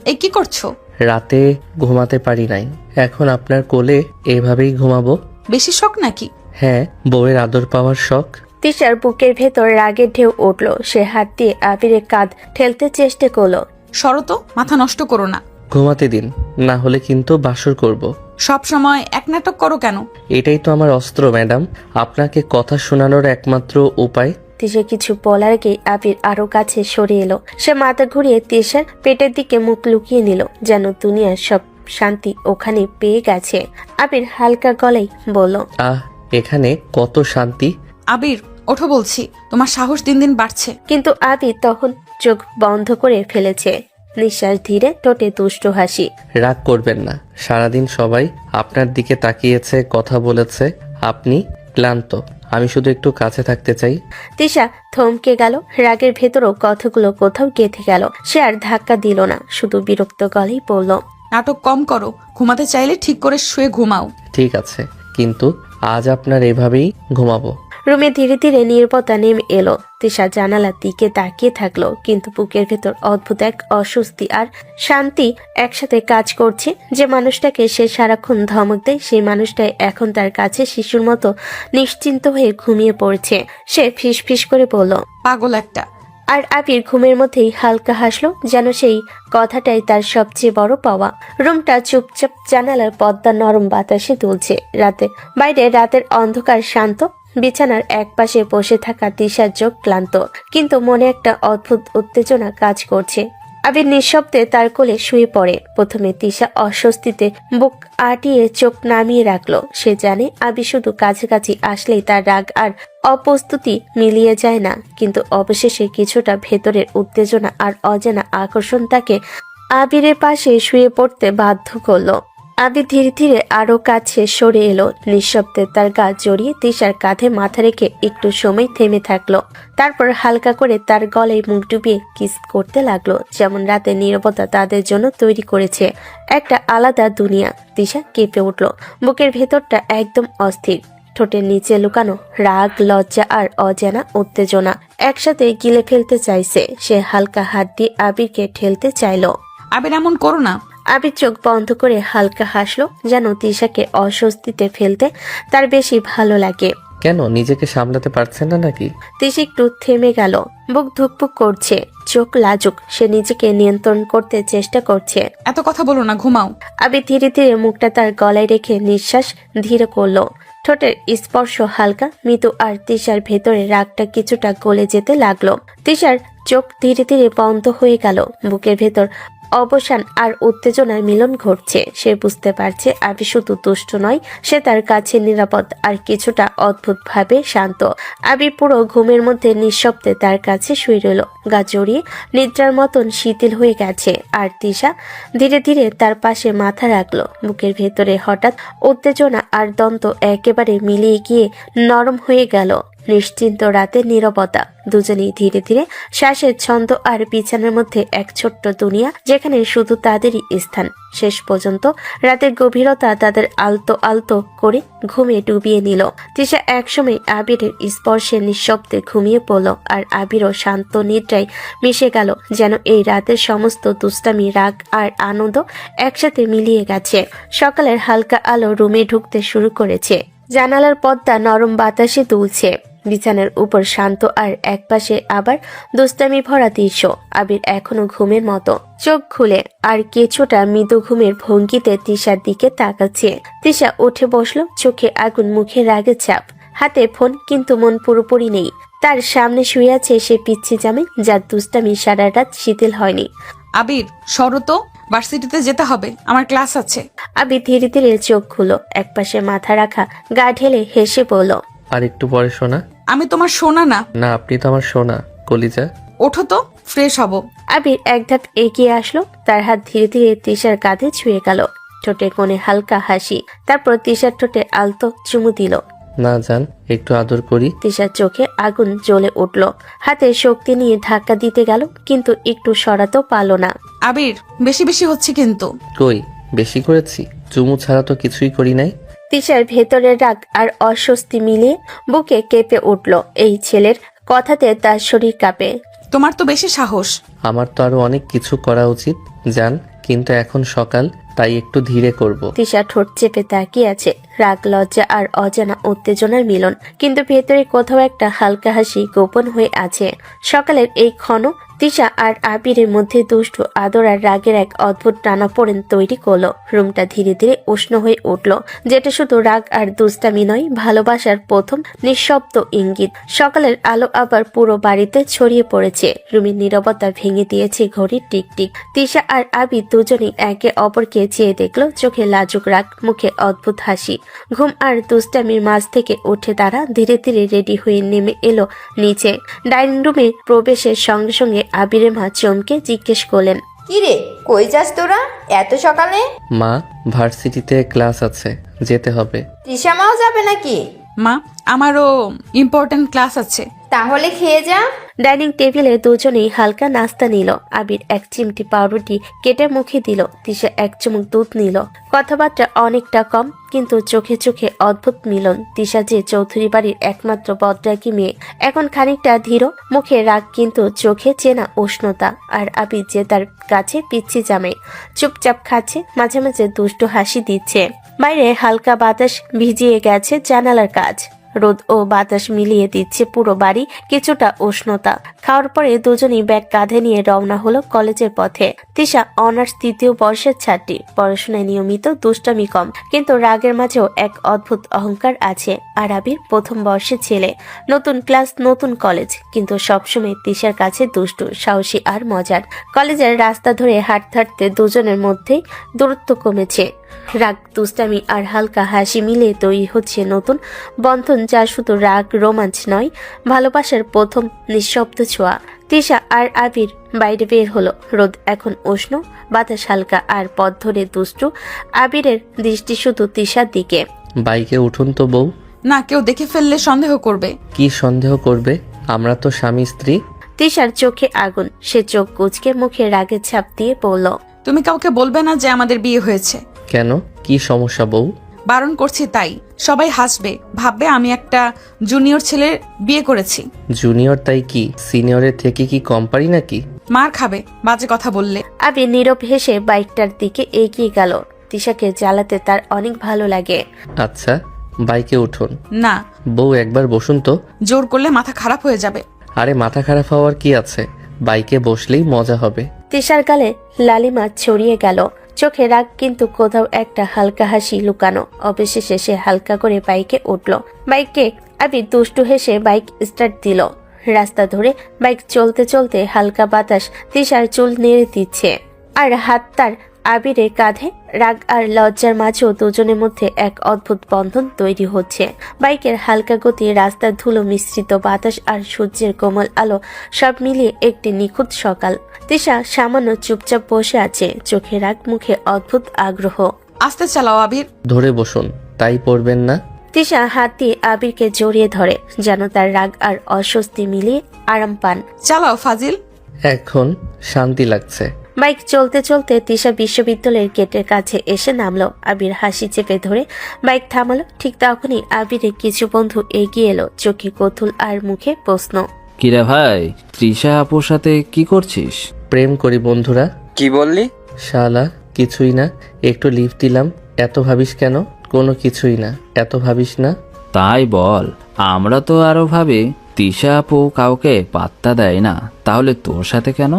এই কি করছো? রাতে ঘুমাতে পারি নাই, এখন আপনার কোলে এভাবেই ঘুমাবো। বেশি শখ নাকি? হ্যাঁ, বউয়ের আদর পাওয়ার শখ। তিশার বুকের ভেতর রাগের ঢেউ উঠল। সে হাত দিয়ে আবিরের কাঁধ ঠেলতে চেষ্টা করলো। সরো তো, মাথা নষ্ট করো না। ঘুমাতে দিন, না হলে কিন্তু বাসর করব। সব সময় এক নাটক করো কেন? এটাই তো আমার অস্ত্র ম্যাডাম, আপনাকে কথা শোনানোর একমাত্র উপায়। তিশা কিছু বলার আগে আবির আরো কাছে সরে এলো। সে মাথা ঘুরিয়ে তিশার পেটের দিকে মুখ লুকিয়ে নিল, যেন দুনিয়ার সব শান্তি ওখানে পেয়ে গেছে। আবির হালকা গলায় বলল, এখানে কত শান্তি। আবির ওঠো বলছি, তোমার সাহস দিন দিন বাড়ছে। কিন্তু আবির তখন চোখ বন্ধ করে ফেলেছে। নিঃশ্বাস ধীরে, ঠোঁটে দুষ্ট হাসি। রাগ করবেন না, সারাদিন সবাই আপনার দিকে তাকিয়েছে, কথা বলেছে। আপনি ক্লান্ত, আমি শুধু একটু কাছে থাকতে চাই। তিশা থমকে গেল, রাগের ভেতরও কথাগুলো কোথাও গেঁথে গেল। সে আর ধাক্কা দিল না, শুধু বিরক্ত গলেই বলল, নাটক কম করো, ঘুমাতে চাইলে ঠিক করে শুয়ে ঘুমাও। ঠিক আছে, কিন্তু আজ আপনার এভাবেই ঘুমাবো। রুমে ধীরে ধীরে নীরবতা নেমে এলো। তিশা জানালার দিকে তাকিয়ে থাকলো, কিন্তু বুকের ভেতর অদ্ভুত এক অস্বস্তি আর শান্তি একসাথে কাজ করছে। যে মানুষটাকে সে সারাক্ষণ ধমক দেয়, সেই মানুষটাই এখন তার কাছে শিশুর মতো নিশ্চিন্ত হয়ে ঘুমিয়ে পড়ছে। সে ফিস ফিস করে বলল, পাগল একটা। আর আবির ঘুমের মধ্যেই হালকা হাসলো, যেন সেই কথাটাই তার সবচেয়ে বড় পাওয়া। রুমটা চুপচাপ, জানালার পর্দা নরম বাতাসে দুলছে। বাইরে রাতের অন্ধকার শান্ত। বিছানার একপাশে বসে থাকা তিশার চোখ ক্লান্ত, কিন্তু মনে একটা অদ্ভুত উত্তেজনা কাজ করছে। আবির নিঃশব্দে তার কোলে শুয়ে পড়ে। প্রথমে তিশা অস্বস্তিতে বুক আটিয়ে চোখ নামিয়ে রাখলো। সে জানে আবির শুধু কাছাকাছি আসলেই তার রাগ আর অপ্রস্তুতি মিলিয়ে যায় না, কিন্তু অবশেষে কিছুটা ভেতরের উত্তেজনা আর অজানা আকর্ষণ তাকে আবিরের পাশে শুয়ে পড়তে বাধ্য করলো। আবির ধীরে ধীরে আরো কাছে সরে এলো, নিঃশব্দে তার গা জড়িয়ে তিশার কাঁধে মাথা রেখে একটু সময় থেমে থাকলো। তারপর হালকা করে তার গলায় মুখ ডুবিয়ে কিস করতে লাগলো, যেমন রাতে নীরবতা তাদের জন্য তৈরি করেছে একটা আলাদা দুনিয়া। তিশা কেঁপে উঠল, বুকের ভেতরটা একদম অস্থির। ঠোঁটের নিচে লুকানো রাগ, লজ্জা আর অজানা উত্তেজনা একসাথে গিলে ফেলতে চাইছে। সে হালকা হাত দিয়ে আবিরকে ঠেলতে চাইলো। আবির এমন করো না। আবির চোখ বন্ধ করে হালকা হাসলো, যেন তিশাকে অস্বস্তিতে ফেলতে তার বেশি ভালো লাগে। কেন, নিজেকে সামলাতে পারছেন না নাকি? তিশা একটু থেমে গেল, বুক ধুকপুক করছে, চোখ লাজুক। সে নিজেকে নিয়ন্ত্রণ করতে চেষ্টা করছে। এত কথা বলো না, ঘুমাও। আবির ধীরে ধীরে মুখটা তার গলায় রেখে নিঃশ্বাস ধীরে করলো। ঠোঁটের স্পর্শ হালকা, মৃদু, আর তিশার ভেতরে রাগটা কিছুটা গলে যেতে লাগলো। তিশার চোখ ধীরে ধীরে বন্ধ হয়ে গেল, বুকের ভেতর অবসান আর উত্তেজনার মিলন ঘটছে। সে বুঝতে পারছে আবির শুধু দুষ্ট নয়, সে তার কাছে নিরাপদ আর কিছুটা অদ্ভুতভাবে শান্ত। আবির পুরো ঘুমের মধ্যে নিঃশব্দে তার কাছে শুয়ে রইল, গা জড়িয়ে নিদ্রার মতন শিথিল হয়ে গেছে। আর তিশা ধীরে ধীরে তার পাশে মাথা রাখলো। বুকের ভেতরে হঠাৎ উত্তেজনা আর দ্বন্দ্ব একেবারে মিলিয়ে গিয়ে নরম হয়ে গেল। নিশ্চিন্ত রাতে নীরবতা, দুজনেই ধীরে ধীরে শ্বাসের ছন্দ আর বিছানার মধ্যে এক ছোট্ট দুনিয়া, যেখানে শুধু তাদেরই স্থান। শেষ পর্যন্ত রাতের গভীরতা তাদের আলতো আলতো করে ঘুমে ডুবিয়ে নিল। তিশা একসময় আবিরের স্পর্শে নিঃশব্দে ঘুমিয়ে পড়ল, আর আবিরও শান্ত নিদ্রায় মিশে গেল, যেন এই রাতের সমস্ত দুষ্টামি, রাগ আর আনন্দ একসাথে মিলিয়ে গেছে। সকালের হালকা আলো রুমে ঢুকতে শুরু করেছে। জানালার পর্দা নরম বাতাসে দুলছে। বিছানার উপর শান্ত, আর একপাশে আবার দুষ্টামি ভরা দৃশ্য। আবির এখনো ঘুমের মতো চোখ খুলে আর কিছুটা মৃদু ঘুমের ভঙ্গিতে তিশার দিকে তাকাচ্ছে। তিশা উঠে বসলো, চোখে আগুন, মুখে রাগের চাপ, হাতে ফোন, কিন্তু মন পুরোপুরি নেই। তার সামনে শুয়ে আছে সে পিচ্ছি জামাই, যার দুষ্টামি সারা রাত শিথিল হয়নি। আবির সরো তো, ভার্সিটিতে যেতে হবে, আমার ক্লাস আছে। আবির ধীরে ধীরে চোখ খুলো, একপাশে মাথা রাখা, গা ঢেলে হেসে বলল, আর একটু পরে শোনা। আমি তোমার সোনা না। না, আপনি তো আমার সোনা, কলিজা। ওঠো তো, ফ্রেশ হব। আবির এক ধাপ এগিয়ে আসলো, তার হাত ধীরে ধীরে তিশার কাঁধে ছুঁয়ে গেল। ঠোঁটে কোণে হালকা হাসি, তারপর তিশার ঠোঁটে আলতো চুমু দিল। না যান, একটু আদর করি। তিশার চোখে আগুন জ্বলে উঠল, হাতে শক্তি নিয়ে ধাক্কা দিতে গেল, কিন্তু একটু সরাতেও পারল না। আবির বেশি বেশি হচ্ছে কিন্তু। কই, বেশি করেছি? চুমু ছাড়া তো কিছুই করি নাই। তিশার ভেতরের রাগ আর অস্বস্তি মিলিয়ে বুকে কেঁপে উঠল। এই ছেলের কথাতে তার শরীর কাঁপে। তোমার তো বেশি সাহস। আমার তো আরো অনেক কিছু করা উচিত জান, কিন্তু এখন সকাল, তাই একটু ধীরে করব। তিশা ঠোঁট চেপে তাকিয়ে আছে, রাগ, লজ্জা আর অজানা উত্তেজনার মিলন, কিন্তু ভেতরে কোথাও একটা হালকা হাসি গোপন হয়ে আছে। সকালের এই ক্ষণ তিশা আর আবিরের মধ্যে দুষ্টু আদর আর রাগের এক অদ্ভুত টানাপোড়েন তৈরি করলো। রুমটা ধীরে ধীরে উষ্ণ হয়ে উঠল, যেটা শুধু রাগ আর দুষ্টামি নয়, ভালোবাসার প্রথম নিঃশব্দ ইঙ্গিত। সকালের আলো আবার পুরো বাড়িতে ছড়িয়ে পড়েছে। রুমের নীরবতা ভেঙে দিয়েছে ঘড়ির টিকটিক। তিশা আর আবির দুজনেই একে অপরকে চেয়ে দেখলো, চোখে লাজুক রাগ, মুখে অদ্ভুত হাসি। ঘুম আর দুষ্টামির মাঝ থেকে উঠে তারা ধীরে ধীরে রেডি হয়ে নেমে এলো নিচে। ডাইনিং রুমে প্রবেশের সঙ্গে সঙ্গে আবিরের মা চমকে জিজ্ঞেস করলেন, কি রে, কই যাস তোরা এত সকালে? মা, ভার্সিটিতে ক্লাস আছে, যেতে হবে। তৃষা মাও যাবে নাকি? মা, আমারও ইম্পর্ট্যান্ট ক্লাস আছে। তাহলে খেয়ে যা। ডাইনিং টেবিলে দুজনেই হালকা নাস্তা নিল। আবির এক চিমটি পাউরুটি কেটে মুখে দিল, তিশা এক চুমুক দুধ নিল। কথাবার্তা অনেকটা কম, কিন্তু চোখে চোখে অদ্ভুত মিলন। তিশা যে চৌধুরী বাড়ির একমাত্র বদরাগী মেয়ে, এখন খানিকটা ধীর, মুখে রাগ কিন্তু চোখে চেনা উষ্ণতা। আর আবির যে তার কাছে পিচ্ছি জামাই, চুপচাপ খাচ্ছে, মাঝে মাঝে দুষ্টু হাসি দিচ্ছে। বাইরে হালকা বাতাস ভিজিয়ে গেছে জানালার কাজ, রোদ ও বাতাস মিলিয়ে দিচ্ছে পুরো বাড়ি কিছুটা উষ্ণতা। খাওয়ার পরে দুজনেই ব্যাগ কাঁধে নিয়ে রওনা হলো কলেজের পথে। তিশা অনার্স 3য় বর্ষের ছাত্রী, পড়াশোনায় নিয়মিত, দুষ্টামি কম, কিন্তু রাগের মাঝেও এক অদ্ভুত অহংকার আছে। আর আবির 1ম বর্ষের ছেলে, নতুন ক্লাস, নতুন কলেজ, কিন্তু সবসময় তিশার কাছে দুষ্টু, সাহসী আর মজার। কলেজের রাস্তা ধরে হাঁটতে হাঁটতে দুজনের মধ্যেই দূরত্ব কমেছে। রাগ, দুষ্টামি আর হালকা হাসি মিলে তৈরি হচ্ছে নতুন বন্ধন, যা শুধু রাগ রোমাঞ্চ নয়, ভালোবাসার প্রথম নিঃশব্দ ছোঁয়া। তিশা আর আবির বাইরে বের হলো। রোদ এখন উষ্ণ, বাতাস হালকা, আর পথ ধরে দুষ্টু আবিরের দৃষ্টি শুধু তিশার দিকে। বাইকে উঠুন তো বউ। না, কেউ দেখে ফেললে সন্দেহ করবে। কি সন্দেহ করবে? আমরা তো স্বামী স্ত্রী। তিশার চোখে আগুন, সে চোখ কুঁচকে মুখে রাগের ছাপ দিয়ে বলল, তুমি কাউকে বলবে না যে আমাদের বিয়ে হয়েছে। কেন, কি সমস্যা বউ? বারণ করছি তাই। সবাই হাসবে, ভাববে আমি একটা জুনিয়র ছেলের বিয়ে করেছি। জুনিয়র তাই কি? সিনিয়রের থেকে কি কম পারি নাকি? মার খাবে বাজে কথা বললে। আবির নীরব হেসে বাইকটার দিকে এগিয়ে গেল। তিশাকে জ্বালাতে তার অনেক ভালো লাগে। আচ্ছা, বাইকে উঠুন। না, বউ একবার বসুন তো। জোর করলে মাথা খারাপ হয়ে যাবে। আরে মাথা খারাপ হওয়ার কি আছে, বাইকে বসলেই মজা হবে। তিশার গালে লালিমা ছড়িয়ে গেল, চোখে রাগ কিন্তু কোথাও একটা হালকা হাসি লুকানো। অবশেষে সে হালকা করে বাইকে উঠল। বাইকে আবির দুষ্টু হেসে বাইক স্টার্ট দিল। রাস্তা ধরে বাইক চলতে চলতে হালকা বাতাস তিশার চুল নেড়ে দিচ্ছে, আর হাত তার আবিরের কাঁধে। রাগ আর লজ্জার মাঝেও দুজনের মধ্যে এক অদ্ভুত বন্ধন তৈরি হচ্ছে। বাইকের হালকা গতি, রাস্তার ধুলো মিশ্রিত বাতাস আর সূর্যের কোমল আলো, সব মিলিয়ে একটি নিখুঁত সকাল। তিশা সামান্য চুপচাপ বসে আছে, চোখে রাগ, মুখে অদ্ভুত আগ্রহ। আস্তে চালাও আবির। ধরে বসুন, তাই পড়বেন না। তিশা হাত দিয়ে আবিরকে জড়িয়ে ধরে, যেন তার রাগ আর অস্বস্তি মিলিয়ে আরাম পান। চালাও ফাজিল। এখন শান্তি লাগছে। বাইক চলতে চলতে তিশা বিশ্ববিদ্যালয়ের গেটের কাছে এসে নামলো। আবির হাসি চেপে ধরে বাইক থামালো। ঠিক তখনই আবিরের কিছু বন্ধু এগিয়ে এলো, চোখে কৌতূহল আর মুখে প্রশ্ন। কিরে ভাই, তৃষা আপুর সাথে কি করছিস? প্রেম করি বন্ধুরা। কি বললি? শালা, কিছুই না, একটু লিফট দিলাম। এত ভাবিস কেন? কোনো কিছুই না, এত ভাবিস না। তাই বল, আমরা তো আরো ভাবি তৃষা আপু কাউকে পাত্তা দেয় না, তাহলে তোর সাথে কেন?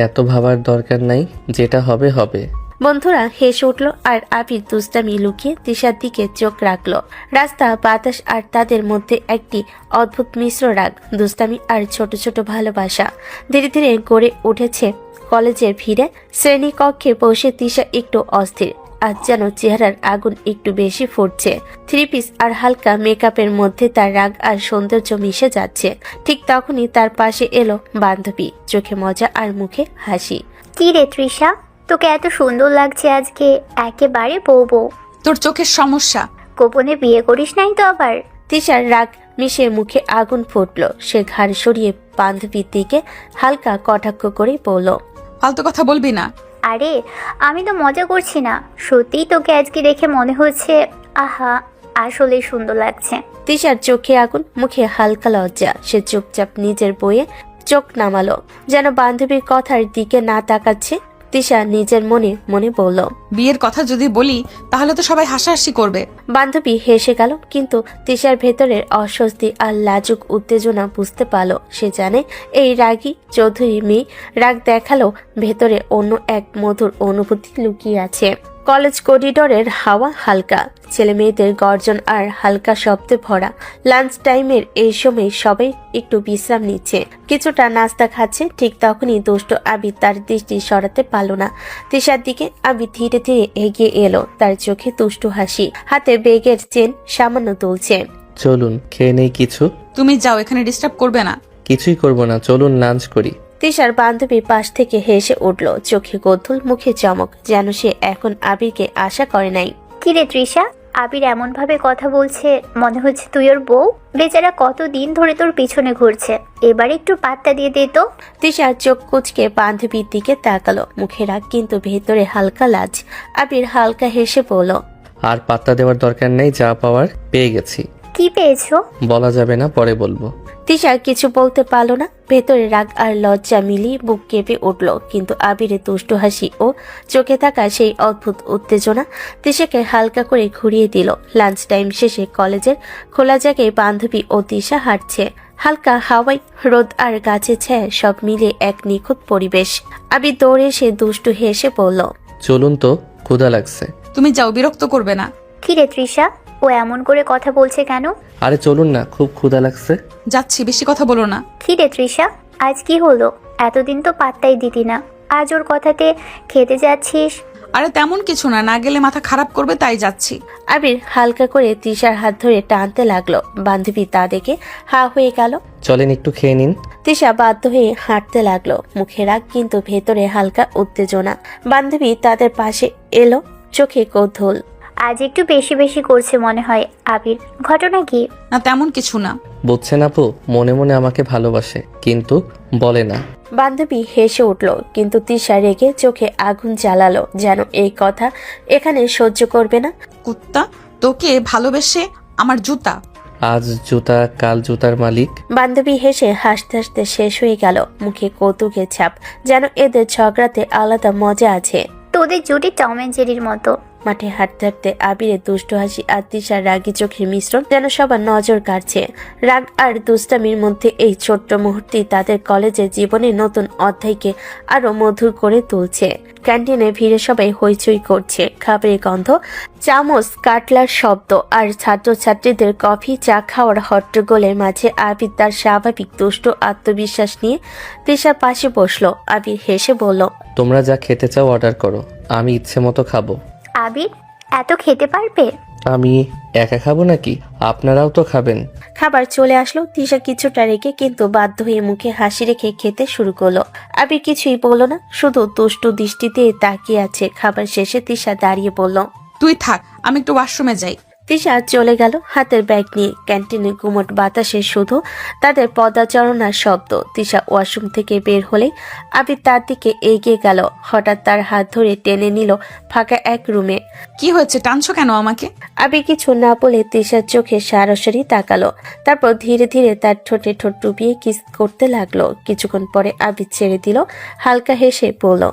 এত ভাবার দরকার নাই, যেটা হবে হবে। বন্ধুরা হেসে উঠল, আর আবির দুষ্টামি লুকিয়ে তিশার দিকে চোখ রাখলো। রাস্তা, বাতাস আর তাদের মধ্যে একটি অদ্ভুত মিশ্র রাগ, দুষ্টামি আর ছোট ছোট ভালোবাসা ধীরে ধীরে গড়ে উঠেছে কলেজের ভিড়ে। শ্রেণীকক্ষে বসে তিশা একটু অস্থির, আজ যেন চেহারার আগুন একটু বেশি ফুটছে। 3 পিস আর হালকা মেকআপের মধ্যে তার রাগ আর সৌন্দর্য মিশে যাচ্ছে। ঠিক তখনই তার পাশে এলো বান্ধবী, চোখে মজা আর মুখে হাসি। কি রে তৃষা, তোকে এত সুন্দর লাগছে আজকে, একেবারে বউ বউ। তোর চোখের সমস্যা। গোপনে বিয়ে করিস নাই তো আবার? তিশার রাগ মিশে মুখে আগুন ফুটলো। সে ঘাড় সরিয়ে বান্ধবীর দিকে হালকা কটাক্ষ করে বলল, ফালতু কথা বলবি না। আরে আমি তো মজা করছি না, সত্যিই তোকে আজকে দেখে মনে হচ্ছে, আহা আসলেই সুন্দর লাগছে। তিশার চোখে আগুন, মুখে হালকা লজ্জা। সে চুপচাপ নিজের বইয়ে চোখ নামালো, যেন বান্ধবীর কথার দিকে না তাকাচ্ছে। তিশা নিজের মনে মনে বলল, বিয়ের কথা যদি বলি তাহলে তো সবাই হাসাহাসি করবে। বান্ধবী হেসে গেল, কিন্তু তিশার ভেতরের অস্বস্তি আর লাজুক উত্তেজনা বুঝতে পারল। সে জানে এই রাগী চৌধুরী মেয়ে রাগ দেখালো ভেতরে অন্য এক মধুর অনুভূতি লুকিয়ে আছে। কলেজ করিডোরের হাওয়া হালকা, ছেলে মেয়েদের গর্জন আর হালকা শব্দে ভরা। লাঞ্চ টাইমের এই সময় সবাই একটু বিশ্রাম নিচ্ছে, কিছুটা নাস্তা খাচ্ছে। ঠিক তখনই দুষ্ট আবির তার দৃষ্টি সরাতে পারল না তিশার দিকে। আবির ধীরে ধীরে এগিয়ে এলো, তার চোখে দুষ্টু হাসি, হাতে বেগের চেন সামান্য তুলছে। চলুন খেয়ে নেই কিছু। তুমি যাও, এখানে ডিস্টার্ব করবে না। কিছুই করব না, চলুন লাঞ্চ করি। তিশার বান্ধবী পাশ থেকে হেসে উঠল, চোখে কৌতূহল, মুখে চমক, যেন সে এখন আবিরকে আশা করে নাই। কি রে তৃষা, আবির এমন ভাবে কথা বলছে মনে হচ্ছে তুই ওর বউ। বেচারা কতদিন ধরে তোর পিছনে ঘুরছে, এবার একটু পাত্তা দিয়ে দে তো। তিশা চোখ কুচকে বান্ধবীর দিকে তাকালো, মুখে রাগ কিন্তু ভেতরে হালকা লাজ। আবির হালকা হেসে বলল, আর পাত্তা দেওয়ার দরকার নেই, যা পাওয়ার পেয়ে গেছি। কি পেয়েছো? বলা যাবে না, পরে বলবো। তিশা কিছু বলতে পারল না, ভেতরে রাগ আর লজ্জা মিলিয়ে বুক কেঁপে উঠল। কিন্তু আবিরের দুষ্টু হাসি ও চোখে থাকা সেই অদ্ভুত উত্তেজনা তিশাকে হালকা করে ঘুরিয়ে দিল। লাঞ্চ টাইম শেষে কলেজের খোলা জায়গায় বান্ধবী ও তিশা হাঁটছে। হালকা হাওয়াই, রোদ আর গাছে ছায়া সব মিলিয়ে এক নিখুঁত পরিবেশ। আবির দৌড়ে এসে দুষ্টু হেসে বলল, চলুন তো, ক্ষুধা লাগছে। তুমি যাও, বিরক্ত করবে না। কি রে তৃষা, ও এমন করে কথা বলছে কেন? আরে চলুন না, খুব ক্ষুধা লাগছে। যাচ্ছি, বেশি কথা বলো না। কি রে তৃষা, আজ কি হলো? এতদিন তো পাত্তাই দিতি না, আজ ওর কথাতে খেতে যাচ্ছিস? আরে তেমন কিছু না, না গেলে মাথা খারাপ করবে তাই যাচ্ছি। আবির হালকা করে তিশার হাত ধরে টানতে লাগলো। বান্ধবী তা দেখে হা হয়ে গেল। চলেন একটু খেয়ে নিন। তিশা বাধ্য হয়ে হাঁটতে লাগলো, মুখে রাগ কিন্তু ভেতরে হালকা উত্তেজনা। বান্ধবী তাদের পাশে এলো, চোখে কৌতূহল। আজ একটু বেশি বেশি করছে মনে হয় আবির, ঘটনা কি? না তেমন কিছু না। বুঝছেন আপু, মনে মনে আমাকে ভালোবাসে, কিন্তু বলে না। বান্ধবী হেসে উঠল, কিন্তু তিশা রেগে চোখে আগুন জ্বালালো, যেন এই কথা এখানে সহ্য করবে না। কুত্তা, তোকে ভালোবেসে আমার জুতা। আজ জুতা, কাল জুতার মালিক। বান্ধবী হেসে হাসতে হাসতে শেষ হয়ে গেল, মুখে কৌতুকের ছাপ, যেন এদের ঝগড়াতে আলাদা মজা আছে। তোদের জুটি টম এন্ড জেরির মতো। মাঠে হাঁটতে হাঁটতে আবিরের দুষ্টু হাসি আর তিশার রাগী চোখের মিশ্রণ যেন সবার নজর কাড়ছে। রাগ আর দুষ্টামির মধ্যে এই ছোট্ট মুহূর্তে তাদের কলেজের জীবনের নতুন অধ্যায়কে আরো মধুর করে তুলছে। ক্যান্টিনে ভিড়ে সবাই হইচই করছে, খাবারের গন্ধ, চামচ কাটলার শব্দ আর ছাত্রছাত্রীদের কফি চা খাওয়ার হট্টগোলের মাঝে আবির তার স্বাভাবিক দুষ্টু আত্মবিশ্বাস নিয়ে তিশার পাশে বসলো। আবির হেসে বলল, তোমরা যা খেতে চাও অর্ডার করো, আমি ইচ্ছে মতো খাবো। আবির এত খেতে পারবে? আমি একা খাবো নাকি? আপনারাও তো খাবেন। খাবার চলে আসলো। তিশা কিছুটা রেখে কিন্তু বাধ্য হয়ে মুখে হাসি রেখে খেতে শুরু করলো। আবির কিছুই বলল না, শুধু দুষ্টু দৃষ্টিতে তাকিয়ে আছে। খাবার শেষে তিশা দাঁড়িয়ে বলল, তুই থাক, আমি একটু ওয়াশরুমে যাই। তিশা চলে গেল হাতের ব্যাগ নিয়ে। ক্যান্টিনে গুমট বাতাসে শুধু তাদের পদাচারণার শব্দ। তিশা ওয়াশরুম থেকে বের হলেই আবির তার দিকে এগিয়ে গেল। হঠাৎ তার হাত ধরে টেনে নিল ফাঁকা এক রুমে। কি হয়েছে, টানছো কেন আমাকে? আবির কিছু না বলে তিশার চোখে সরাসরি তাকালো, তারপর ধীরে ধীরে তার ঠোঁটে ঠোঁট ডুবিয়ে কিস করতে লাগলো। কিছুক্ষণ পরে আবির ছেড়ে দিল, হালকা হেসে বলল,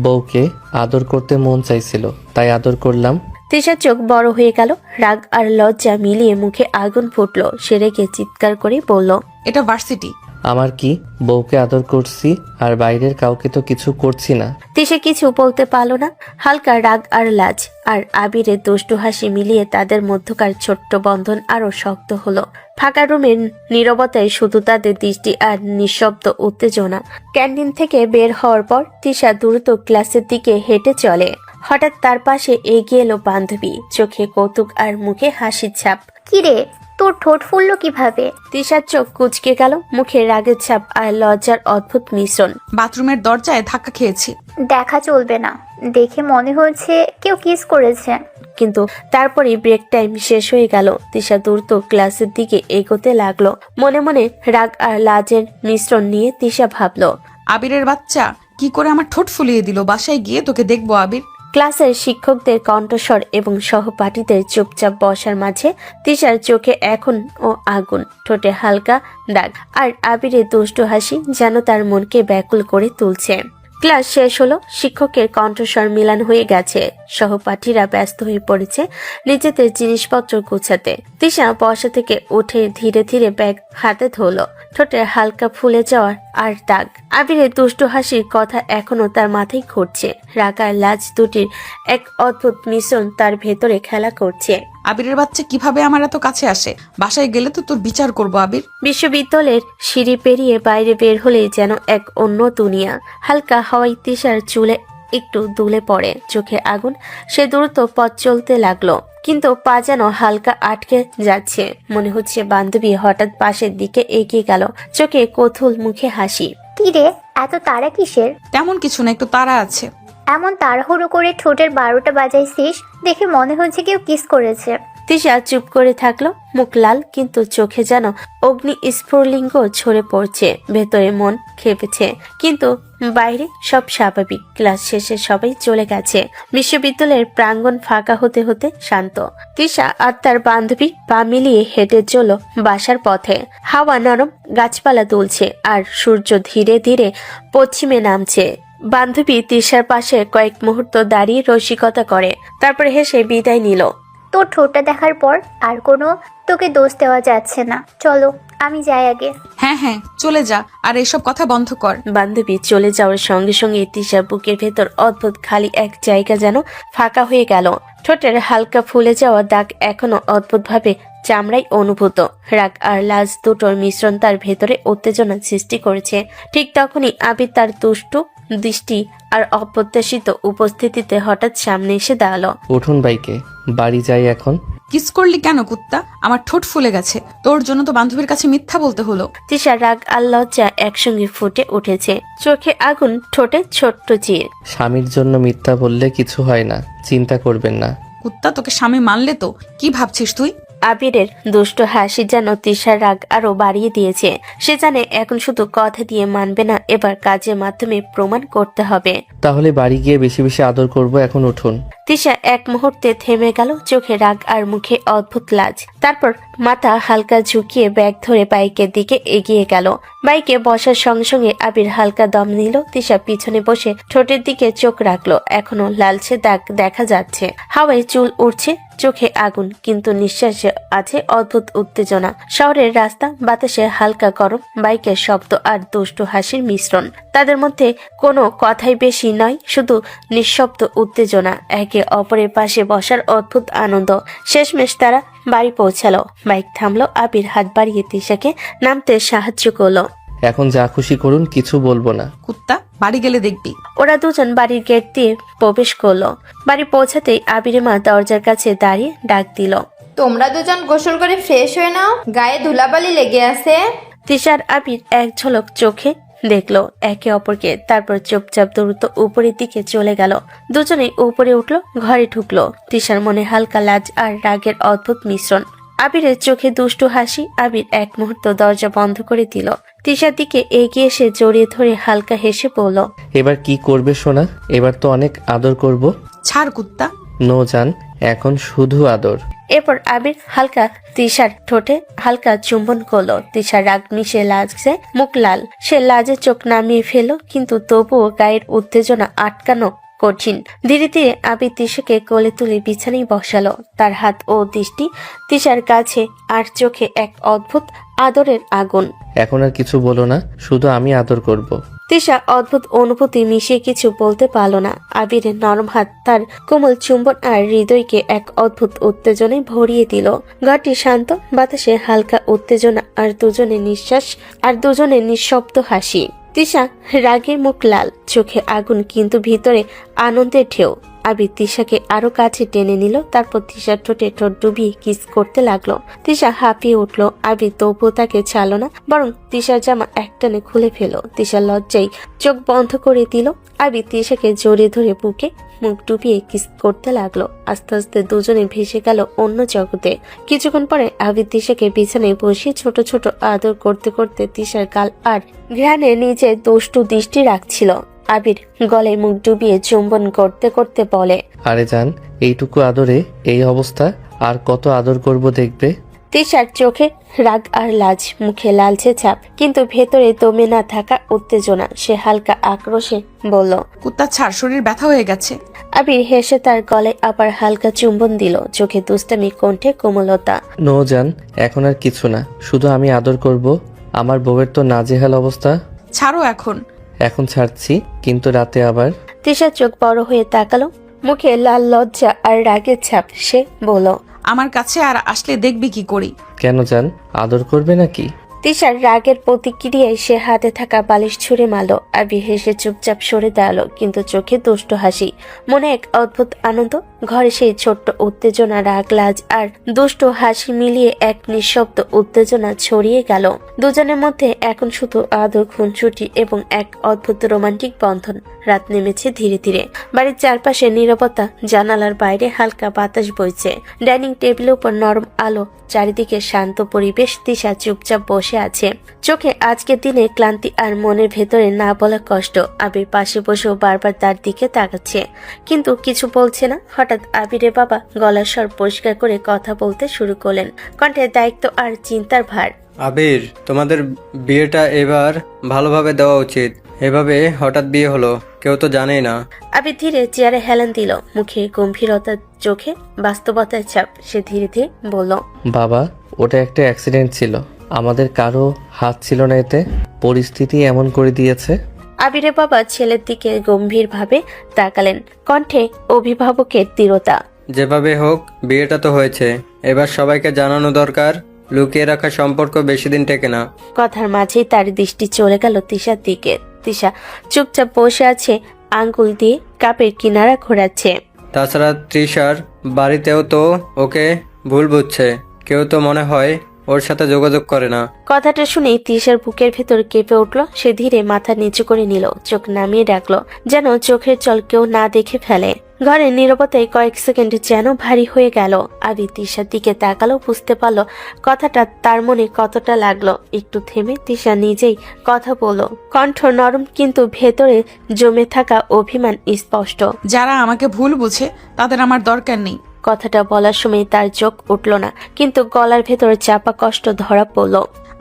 বউকে আদর করতে মন চাইছিল, তাই আদর করলাম। তিশার চোখ বড় হয়ে গেল, রাগ আর লজ্জা মিলিয়ে মুখে আগুন ফুটলো। সে রেগে চিৎকার করে বলল, এটা ভার্সিটি। আমার কি, বউকে আদর করছি আর বাইরের কাউকে তো কিছু করছি না। তিশা কিছু বলতে পারল না। হালকা রাগ আর লাজ আর আবিরের দুষ্টু হাসি মিলিয়ে তাদের মধ্যকার ছোট্ট বন্ধন আরো শক্ত হলো। ফাঁকা রুমের নীরবতায় শুধু তাদের দৃষ্টি আর নিঃশব্দ উত্তেজনা। ক্যান্টিন থেকে বের হওয়ার পর তিশা দ্রুত ক্লাসের দিকে হেঁটে চলে। হঠাৎ তার পাশে এগিয়ে এলো বান্ধবী, চোখে কৌতুক আর মুখে হাসির ছাপ। কি রে, তোর ঠোঁট ফুললো কিভাবে? তিশার চোখ কুচকে গেল, মুখে রাগের ছাপ আর লজ্জার অদ্ভুত মিশ্রণ। বাথরুমের দরজায় ধাক্কা খেয়েছি। দেখা চলবে না, দেখে মনে হচ্ছে কেউ কিস করেছে। কিন্তু তারপরে ব্রেক টাইম শেষ হয়ে গেল। তিশা দ্রুত ক্লাসের দিকে এগোতে লাগলো। মনে মনে রাগ আর লাজের মিশ্রণ নিয়ে তিশা ভাবলো, আবিরের বাচ্চা কি করে আমার ঠোঁট ফুলিয়ে দিল। বাসায় গিয়ে তোকে দেখবো আবির। ক্লাসের শিক্ষকদের কণ্ঠস্বর এবং সহপাঠীদের চুপচাপ বসার মাঝে তিশার চোখে এখনও আগুন, ঠোঁটে হালকা দাগ আর আবিরের দুষ্টু হাসি যেন তার মনকে ব্যাকুল করে তুলছে। ক্লাস শেষ হলো, শিক্ষকের কণ্ঠস্বর মিলান হয়ে গেছে, সহপাঠীরা ব্যস্ত হয়ে পড়েছে নিজেদের জিনিসপত্র গুছাতে। তিশা বসা থেকে উঠে ধীরে ধীরে ব্যাগ হাতে ধরলো, ঠোঁটে হালকা ফুলে যাওয়ার আর দাগ। আবিরের দুষ্টু হাসির কথা এখনো তার মাথায় ঘুরছে। রাগ আর লাজ দুটির এক অদ্ভুত মিশ্রণ তার ভেতরে খেলা করছে। আবিরের বাচ্চা কিভাবে আমার এত কাছে আসে? বাসায় গেলে তো তোর বিচার করবো আবির। বিশ্ববিদ্যালয়ের সিঁড়ি পেরিয়ে বাইরে বের হলে যেন এক অন্য দুনিয়া। হালকা হাওয়ায় তিশার চুলে একটু দুলে পড়ে, চোখে আগুন। সে দ্রুত পথ চলতে লাগলো, কিন্তু পা যেন হালকা আটকে যাচ্ছে। মনে হচ্ছে বান্ধবী হঠাৎ পাশের দিকে এগিয়ে গেল, চোখে কৌতূহল, মুখে হাসি। কি রে, এত তাড়া কিসের? তেমন কিছু না, একটু তাড়া আছে। এমন তাড়াহুড়ো করে ঠোঁটের 12টা বাজাইছিস, দেখে মনে হচ্ছে কেউ কিস করেছে। তিশা চুপ করে থাকলো, মুখ লাল, কিন্তু চোখে যেন অগ্নি স্ফুলিঙ্গ ঝরে পড়ছে। ভেতরে মন খেপেছে, কিন্তু বাইরে সব স্বাভাবিক। ক্লাস শেষে সবাই চলে গেছে। বিশ্ববিদ্যালয়ের প্রাঙ্গণ ফাঁকা হতে হতে শান্ত। তিশা আর তার বান্ধবী পা মিলিয়ে হেঁটে চলো বাসার পথে। হাওয়া নরম, গাছপালা দুলছে, আর সূর্য ধীরে ধীরে পশ্চিমে নামছে। বান্ধবী তিশার পাশে কয়েক মুহূর্ত দাঁড়িয়ে রসিকতা করে, তারপর হেসে বিদায় নিল। তোর ঠোঁটটা দেখার পর আর কোনো তোকে দোষ দেওয়া যাচ্ছে না। চলো আমি যাই আগে। হ্যাঁ হ্যাঁ, চলে যা, আর এসব কথা বন্ধ কর। বান্ধবী চলে যাওয়ার সঙ্গে সঙ্গে তিশার বুকের ভেতর অদ্ভুত খালি এক জায়গা যেন ফাঁকা হয়ে গেল। ঠোঁটের হালকা ফুলে যাওয়া দাগ এখনো অদ্ভুতভাবে চামড়ায় অনুভূত। রাগ আর লাজ দুটোর মিশ্রণ তার ভেতরে উত্তেজনা সৃষ্টি করেছে। ঠিক তখনই আবির তার দুষ্টু দৃষ্টি আর অপ্রত্যাশিত উপস্থিতিতে হঠাৎ সামনে এসে দাঁড়ালো। উঠুন বাইকে, বাড়ি যাই এখন। কিস করলি কেন কুত্তা? আমার ঠোঁট ফুলে গেছে, তোর জন্য তো বান্ধবীর কাছে মিথ্যা বলতে হলো। তিশার রাগ আর লজ্জা একসঙ্গে ফুটে উঠেছে, চোখে আগুন, ঠোঁটে ছোট্ট চির। স্বামীর জন্য মিথ্যা বললে কিছু হয় না, চিন্তা করবেন না। কুত্তা, তোকে স্বামী মানলে তো কি ভাবছিস তুই? আবিরের দুষ্ট হাসি যেন তিশার রাগ আরো বাড়িয়ে দিয়েছে। সে জানে এখন শুধু কথা দিয়ে মানবে না, এবার কাজের মাধ্যমে প্রমাণ করতে হবে। তাহলে বাড়ি গিয়ে বেশি বেশি আদর করব, এখন উঠুন। তিশা এক মুহূর্তে থেমে গেল, চোখে রাগ আর মুখে অদ্ভুত লাজ। তারপর মাথা হালকা ঝুঁকিয়ে ব্যাগ ধরে বাইকের দিকে এগিয়ে গেল। বাইকে বসার সঙ্গে সঙ্গে আবির হালকা দম নিল। তিশা পিছনে বসে ঠোঁটের দিকে চোখ রাখলো, এখনো লালচে দাগ দেখা যাচ্ছে। হাওয়ায় চুল উঠছে, চোখে আগুন, কিন্তু নিঃশ্বাসে আছে অদ্ভুত উত্তেজনা। শহরের রাস্তা, বাতাসে হালকা গরম, বাইকের শব্দ আর দুষ্টু হাসির মিশ্রণ। তাদের মধ্যে কোনো কথাই বেশি নয়, শুধু নিঃশব্দ উত্তেজনা, একে অপরের পাশে বসার অদ্ভুত আনন্দ। শেষমেশ তারা বাড়ি পৌঁছালো। বাইক থামলো, আবির হাত বাড়িয়ে তিশাকে নামতে সাহায্য করলো। এখন যা খুশি করুন, কিছু বলবো না। কুত্তা, বাড়ি গেলে দেখবি। ওরা দুজন বাড়ির গেট দিয়ে প্রবেশ করলো। বাড়ি পৌঁছাতেই আবিরের মা দরজার কাছে দাঁড়িয়ে ডাক দিল, তোমরা দুজন গোসল করে ফ্রেশ হয়ে নাও, গায়ে ধুলাবালি লেগে আছে। তিশার আবির এক ঝলক চোখে দেখলো একে অপরকে, তারপর চুপচাপ দ্রুত উপরের দিকে চলে গেল। দুজনেই উপরে উঠলো, ঘরে ঢুকলো। তিশার মনে হালকা লাজ আর রাগের অদ্ভুত মিশ্রণ। আবিরের চোখে দুষ্টু হাসি। আবির এক মুহূর্ত দরজা বন্ধ করে দিল। তিশার দিকে এগিয়ে এসে জড়িয়ে ধরে হালকা হেসে বলল, এবার কি করবে সোনা? এবার তো অনেক আদর করব। ছাড় কুত্তা। নো জান, এখন শুধু আদর। এরপর আবির হালকা তিশার ঠোঁটে হালকা চুম্বন করলো। তিশার রাগ মিশে লাগছে, মুখ লাল। সে লাজে চোখ নামিয়ে ফেললো, কিন্তু তবুও গায়ের উত্তেজনা আটকানো কঠিন। ধীরে ধীরে আবির তিশাকে কোলে তুলে বিছানায় বসালো। তার হাত ও দৃষ্টি তিশার কাছে, আর চোখে এক অদ্ভুত আদরের আগুন। এখন আর কিছু বলো না, শুধু আমি আদর করব। তিশা অদ্ভুত অনুভূতি মিশিয়ে কিছু বলতে পারল না। আবিরের নরম হাত তার কোমল চুম্বন আর হৃদয়কে এক অদ্ভুত উত্তেজনায় ভরিয়ে দিল। ঘরটি শান্ত, বাতাসে হালকা উত্তেজনা, আর দুজনের নিঃশব্দ হাসি। তিশা রাগে মুখ লাল, চোখে আগুন, কিন্তু ভিতরে আনন্দের ঢেউ। আবির তিশাকে আরো কাছে টেনে নিল, তারপর তিশার ঠোঁটে ঠোঁট ডুবিয়ে কিস করতে লাগলো। তিশা হাঁপিয়ে উঠলো। আবির তবুও তাকে ছাড়লো না, বরং তিশার জামা একটানে খুলে ফেল। তিশার লজ্জায় চোখ বন্ধ করে দিল। আবির তিশাকে জড়িয়ে ধরে বুকে মুখ ডুবিয়ে কিস করতে লাগলো। আস্তে আস্তে দুজনে ভেসে গেল অন্য জগতে। কিছুক্ষণ পরে আবির তিশাকে বিছানায় বসিয়ে ছোট ছোট আদর করতে করতে তিশার গাল আর ঘ্রাণে নিজের দুষ্টু দৃষ্টি রাখছিল। আবির গলায় মুখ ডুবিয়ে চুম্বন করতে করতে বলে, আরে জান, এইটুকু আদরে এই অবস্থা, আর কত আদর করব দেখবে। তিশার চোখে রাগ আর লাজ, মুখে লালচে ছাপ, কিন্তু ভেতরে দমে না থাকা উত্তেজনা। সে হালকা আক্রোশে বলল, কুত্তা ছাড়, শরীর ব্যথা হয়ে গেছে। আবির হেসে তার গলায় আবার হালকা চুম্বন দিল, চোখে দুষ্টামি, কণ্ঠে কোমলতা। নো জান, এখন আর কিছু না, শুধু আমি আদর করব। আমার বউয়ের তো নাজেহাল অবস্থা। ছাড়ো এখন। এখন ছাড়ছি, কিন্তু রাতে আবার। তিশার চোখ বড় হয়ে তাকালো, মুখে লাল লজ্জা আর রাগের ছাপ। সে বলল, আমার কাছে আর আসলে দেখবি কি করি। কেন জান, আদর করবে নাকি? তিশার রাগের প্রতিক্রিয়ায় সে হাতে থাকা বালিশ ছুঁড়ে মারল। আবির হেসে চুপচাপ সরে দাঁড়ালো, কিন্তু চোখে দুষ্ট হাসি, মনে এক অদ্ভুত আনন্দ। ঘরে সেই ছোট্ট উত্তেজনা, রাগ, লাজ আর দুষ্ট হাসি মিলিয়ে এক নিঃশব্দ উত্তেজনা ছড়িয়ে গেল। দুজনের মধ্যে এখন শুধু আদর, খুনসুটি এবং এক অদ্ভুত রোমান্টিক বন্ধন। রাত নেমেছে ধীরে ধীরে। বাড়ির চারপাশে নীরবতা, জানালার বাইরে হালকা বাতাস বইছে। ডাইনিং টেবিলের উপর নরম আলো, চারিদিকে শান্ত পরিবেশ। তিশা চুপচাপ বসে আছে, চোখে আজকের দিনে ক্লান্তি আর মনের ভেতরে না বলা কষ্ট। আবির পাশে বসেও বারবার তার দিকে তাকাচ্ছে, কিন্তু কিছু বলছে না। হঠাৎ আবিরের বাবা গলার স্বর পরিষ্কার করে কথা বলতে শুরু করলেন, কণ্ঠে দায়িত্ব আর চিন্তার ভার। আবির, তোমাদের বিয়েটা এবার ভালোভাবে দেওয়া উচিত। এভাবে হঠাৎ বিয়ে হলো, কেউ তো জানেই না। আবির ধীরে চেয়ারে হেলান দিল, মুখে গম্ভীরতা, চোখে বাস্তবতার ছাপ। সে ধীরে ধীরে বলল, বাবা, ওটা একটা অ্যাক্সিডেন্ট ছিল, আমাদের কারো হাত ছিল না এতে, পরিস্থিতি এমন করে দিয়েছে। আবিরের বাবা ছেলের দিকে গম্ভীরভাবে তাকালেন, কণ্ঠে অভিভাবকের দৃঢ়তা। যেভাবে হোক বিয়েটা তো হয়েছে, এবার সবাইকে জানানো দরকার। লুকিয়ে রাখা সম্পর্ক বেশি দিন টেকে না। কথার মাঝেই তার দৃষ্টি চলে গেল তিশার দিকে। তিশা চুপচাপ বসে আছে, আঙ্গুল দিয়ে কাপের কিনারা ঘোরাচ্ছে। তাছাড়া তৃষার বাড়িতেও তো ওকে ভুল বুঝছে, কেউ তো মনে হয় ওর সাথে যোগাযোগ করে না। কথাটা শুনেই তিশার বুকের ভেতর কেঁপে উঠল। সে ধীরে মাথা নিচু করে নিল, চোখ নামিয়ে ডাকলো, যেন চোখের জল কেউ না দেখে ফেলে। ঘরের নীরবতায় কয়েক সেকেন্ড যেন ভারী হয়ে গেল। আবির তিশার দিকে তাকালো, বুঝতে পারলো কথাটা তার মনে কতটা লাগলো। একটু থেমে তিশা নিজেই কথা বলল, কণ্ঠ নরম কিন্তু ভেতরে জমে থাকা অভিমান স্পষ্ট। যারা আমাকে ভুল বুঝে তাদের আমার দরকার নেই। কথাটা বলার সময় তার চোখ উঠল না, কিন্তু গলার ভেতর চাপা কষ্ট ধরা পড়ল।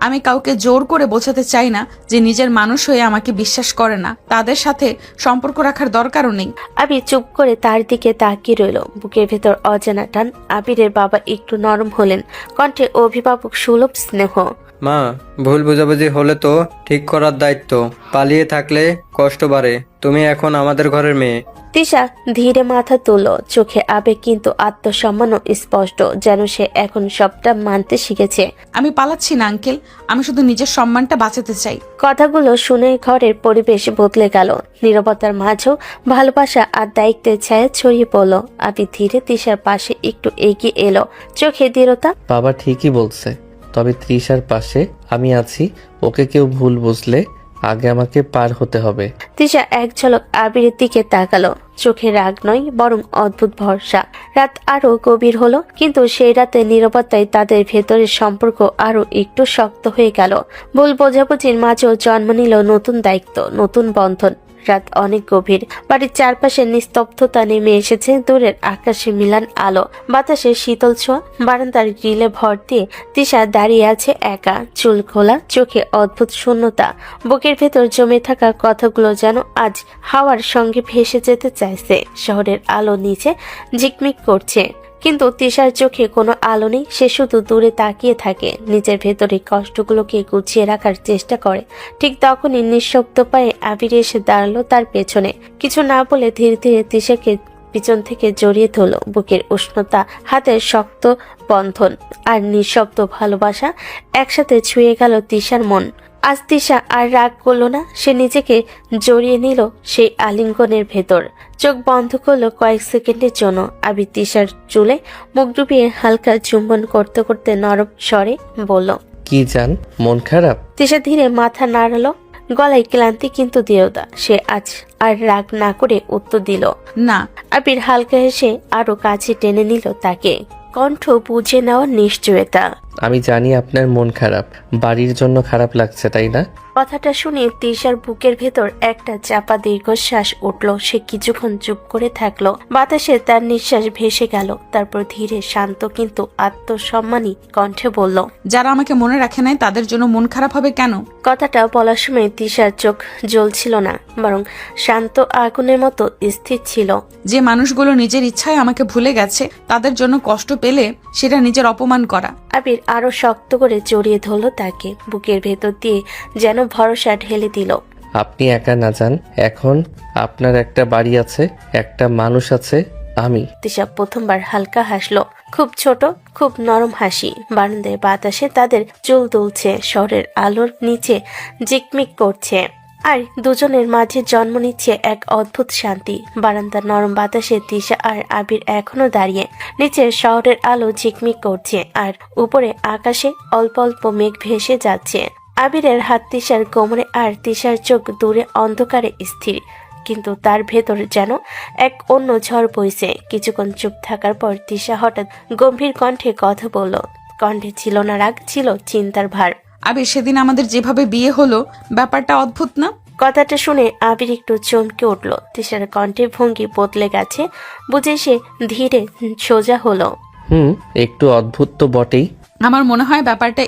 আমি কাউকে জোর করে বোঝাতে চাই না যে নিজের মানুষ হয়ে আমাকে বিশ্বাস করে না, তাদের সাথে সম্পর্ক রাখার দরকারও নেই। আবির চুপ করে তার দিকে তাকিয়ে রইল, বুকের ভেতর অজানা টান। আবিরের বাবা একটু নরম হলেন, কণ্ঠে অভিভাবক সুলভ স্নেহ। মা, ভুল বোঝাবুঝি হলে তো ঠিক করার দায়িত্ব। পালিয়ে থাকলে কষ্ট বাড়ে। তুমি এখন আমাদের ঘরের মেয়ে। তিশা ধীরে মাথা তুলল, চোখে আবেগ কিন্তু আত্মসম্মানও স্পষ্ট, যেন সে এখন সবটা মানতে শিখেছে। আমি পালাচ্ছি না আঙ্কেল, আমি শুধু নিজের সম্মানটা বাঁচাতে চাই। কথাগুলো শুনে ঘরের পরিবেশ বদলে গেল। নীরবতার মাঝেও ভালোবাসা আর দায়িত্বের ছায়া ছড়িয়ে পড়ল। আবির ধীরে তিশার পাশে একটু এগিয়ে এলো, চোখে দৃঢ়তা। বাবা ঠিকই বলছে, তবে তৃষার পাশে আমি আছি। ওকে কেউ ভুল বুঝলে আগে আমাকে পার হতে হবে। তিশা এক ঝলক আবিরের দিকে তাকালো, চোখে রাগ নয় বরং অদ্ভুত ভরসা। রাত আরো গভীর হলো, কিন্তু সেই রাতে নীরবতায় তাদের ভেতরের সম্পর্ক আরো একটু শক্ত হয়ে গেল। ভুল বোঝাবুঝির মাঝেও জন্ম নিল নতুন দায়িত্ব, নতুন বন্ধন। রাত অনেক গভীর, বাড়ির চারপাশে নিস্তব্ধতা নেমে এসেছে। দূরের আকাশে মিলান আলো, বাতাসে শীতল ছোঁয়া। বারান্দার গ্রিলে ভর দিয়ে তিশা দাঁড়িয়ে আছে একা, চুল খোলা, চোখে অদ্ভুত শূন্যতা। বুকের ভেতর জমে থাকা কথাগুলো যেন আজ হাওয়ার সঙ্গে ভেসে যেতে চাইছে। শহরের আলো নিচে ঝিকমিক করছে, কিন্তু তিশার চোখে কোনো আলো নেই। সে শুধু দূরে তাকিয়ে থাকে, নিজের ভেতরে কষ্টগুলোকে গুছিয়ে রাখার চেষ্টা করে। ঠিক তখনই নিঃশব্দ পায়ে আবির এসে দাঁড়ালো তার পেছনে। কিছু না বলে ধীরে ধীরে তিশাকে পিছন থেকে জড়িয়ে ধরল। বুকের উষ্ণতা, হাতের শক্ত বন্ধন আর নিঃশব্দ ভালোবাসা একসাথে ছুঁয়ে গেল তিশার মন। আজ তিশা আর রাগ করল না, সে নিজেকে জড়িয়ে নিল সেই আলিঙ্গনের ভেতর। চোখ বন্ধ করলো কয়েক সেকেন্ডের জন্য। আবির তিশার চুলে মুখ ডুবিয়ে হালকা চুম্বন করতে করতে নরম স্বরে বলল, কি জান, মন খারাপ? তিশা ধীরে মাথা নাড়ালো, গলায় ক্লান্তি কিন্তু দৃঢ়তা। সে আজ আর রাগ না করে উত্তর দিল, না। আবির হালকা হেসে আরো কাছে টেনে নিল তাকে, কণ্ঠ বুঝে নেওয়ার নিশ্চয়তা। আমি জানি আপনার মন খারাপ, বাড়ির জন্য খারাপ লাগছে, তাই না? কথাটা শুনে তিশার বুকের ভেতর একটা চাপা দীর্ঘশ্বাস উঠল। সে কিছুক্ষণ চুপ করে থাকলো, বাতাসে তার নিঃশ্বাস ভেসে গেল। তারপর ধীরে শান্ত কিন্তু আত্মসম্মানী কণ্ঠে বলল, যারা আমাকে মনে রাখে নাই তাদের জন্য মন খারাপ হবে কেন? কথাটা বলার সময় তিশার চোখ জ্বলছিল না, বরং শান্ত আগুনের মতো স্থির ছিল। যে মানুষগুলো নিজের ইচ্ছায় আমাকে ভুলে গেছে তাদের জন্য কষ্ট পেলে সেটা নিজের অপমান করা। আবির আরো শক্ত করে জড়িয়ে ধরল তাকে, বুকের ভেতর দিয়ে যেন ভরসা ঢেলে দিল। আপনি একা না যান, এখন আপনার একটা বাড়ি আছে, একটা মানুষ আছে, আমি। তিশা প্রথমবার হালকা হাসলো, খুব ছোট, খুব নরম হাসি। বারান্দায় বাতাসে তাদের চুল দুলছে, শহরের আলোর নিচে ঝিকমিক করছে। আর দুজনের মাঝে জন্ম নিচ্ছে এক অদ্ভুত শান্তি। বারান্দার নরম বাতাসে তিশা আর আবির এখনো দাঁড়িয়ে। নিচে শহরের আলো ঝিকমিক করছে আর উপরে আকাশে অল্প অল্প মেঘ ভেসে যাচ্ছে। আবিরের হাত তিশার কোমরে আর তিশার চোখ দূরে অন্ধকারে স্থির, কিন্তু তার ভেতর যেন এক অন্য ঝড় বইছে। কিছুক্ষণ চুপ থাকার পর তিশা হঠাৎ গম্ভীর কণ্ঠে কথা বলল। কণ্ঠে ছিল না রাগ, ছিল চিন্তার ভার। আবির, সেদিন আমাদের যেভাবে বিয়ে হলো, ব্যাপারটা অদ্ভুত না? কথাটা শুনে আবির একটু চমকে উঠল। তিশার কণ্ঠে ভঙ্গি বদলে গেছে, বুঝে সে ধীরে সোজা হলো। একটু অদ্ভুত তো বটেই। আমার মনে হয় ব্যাপারটা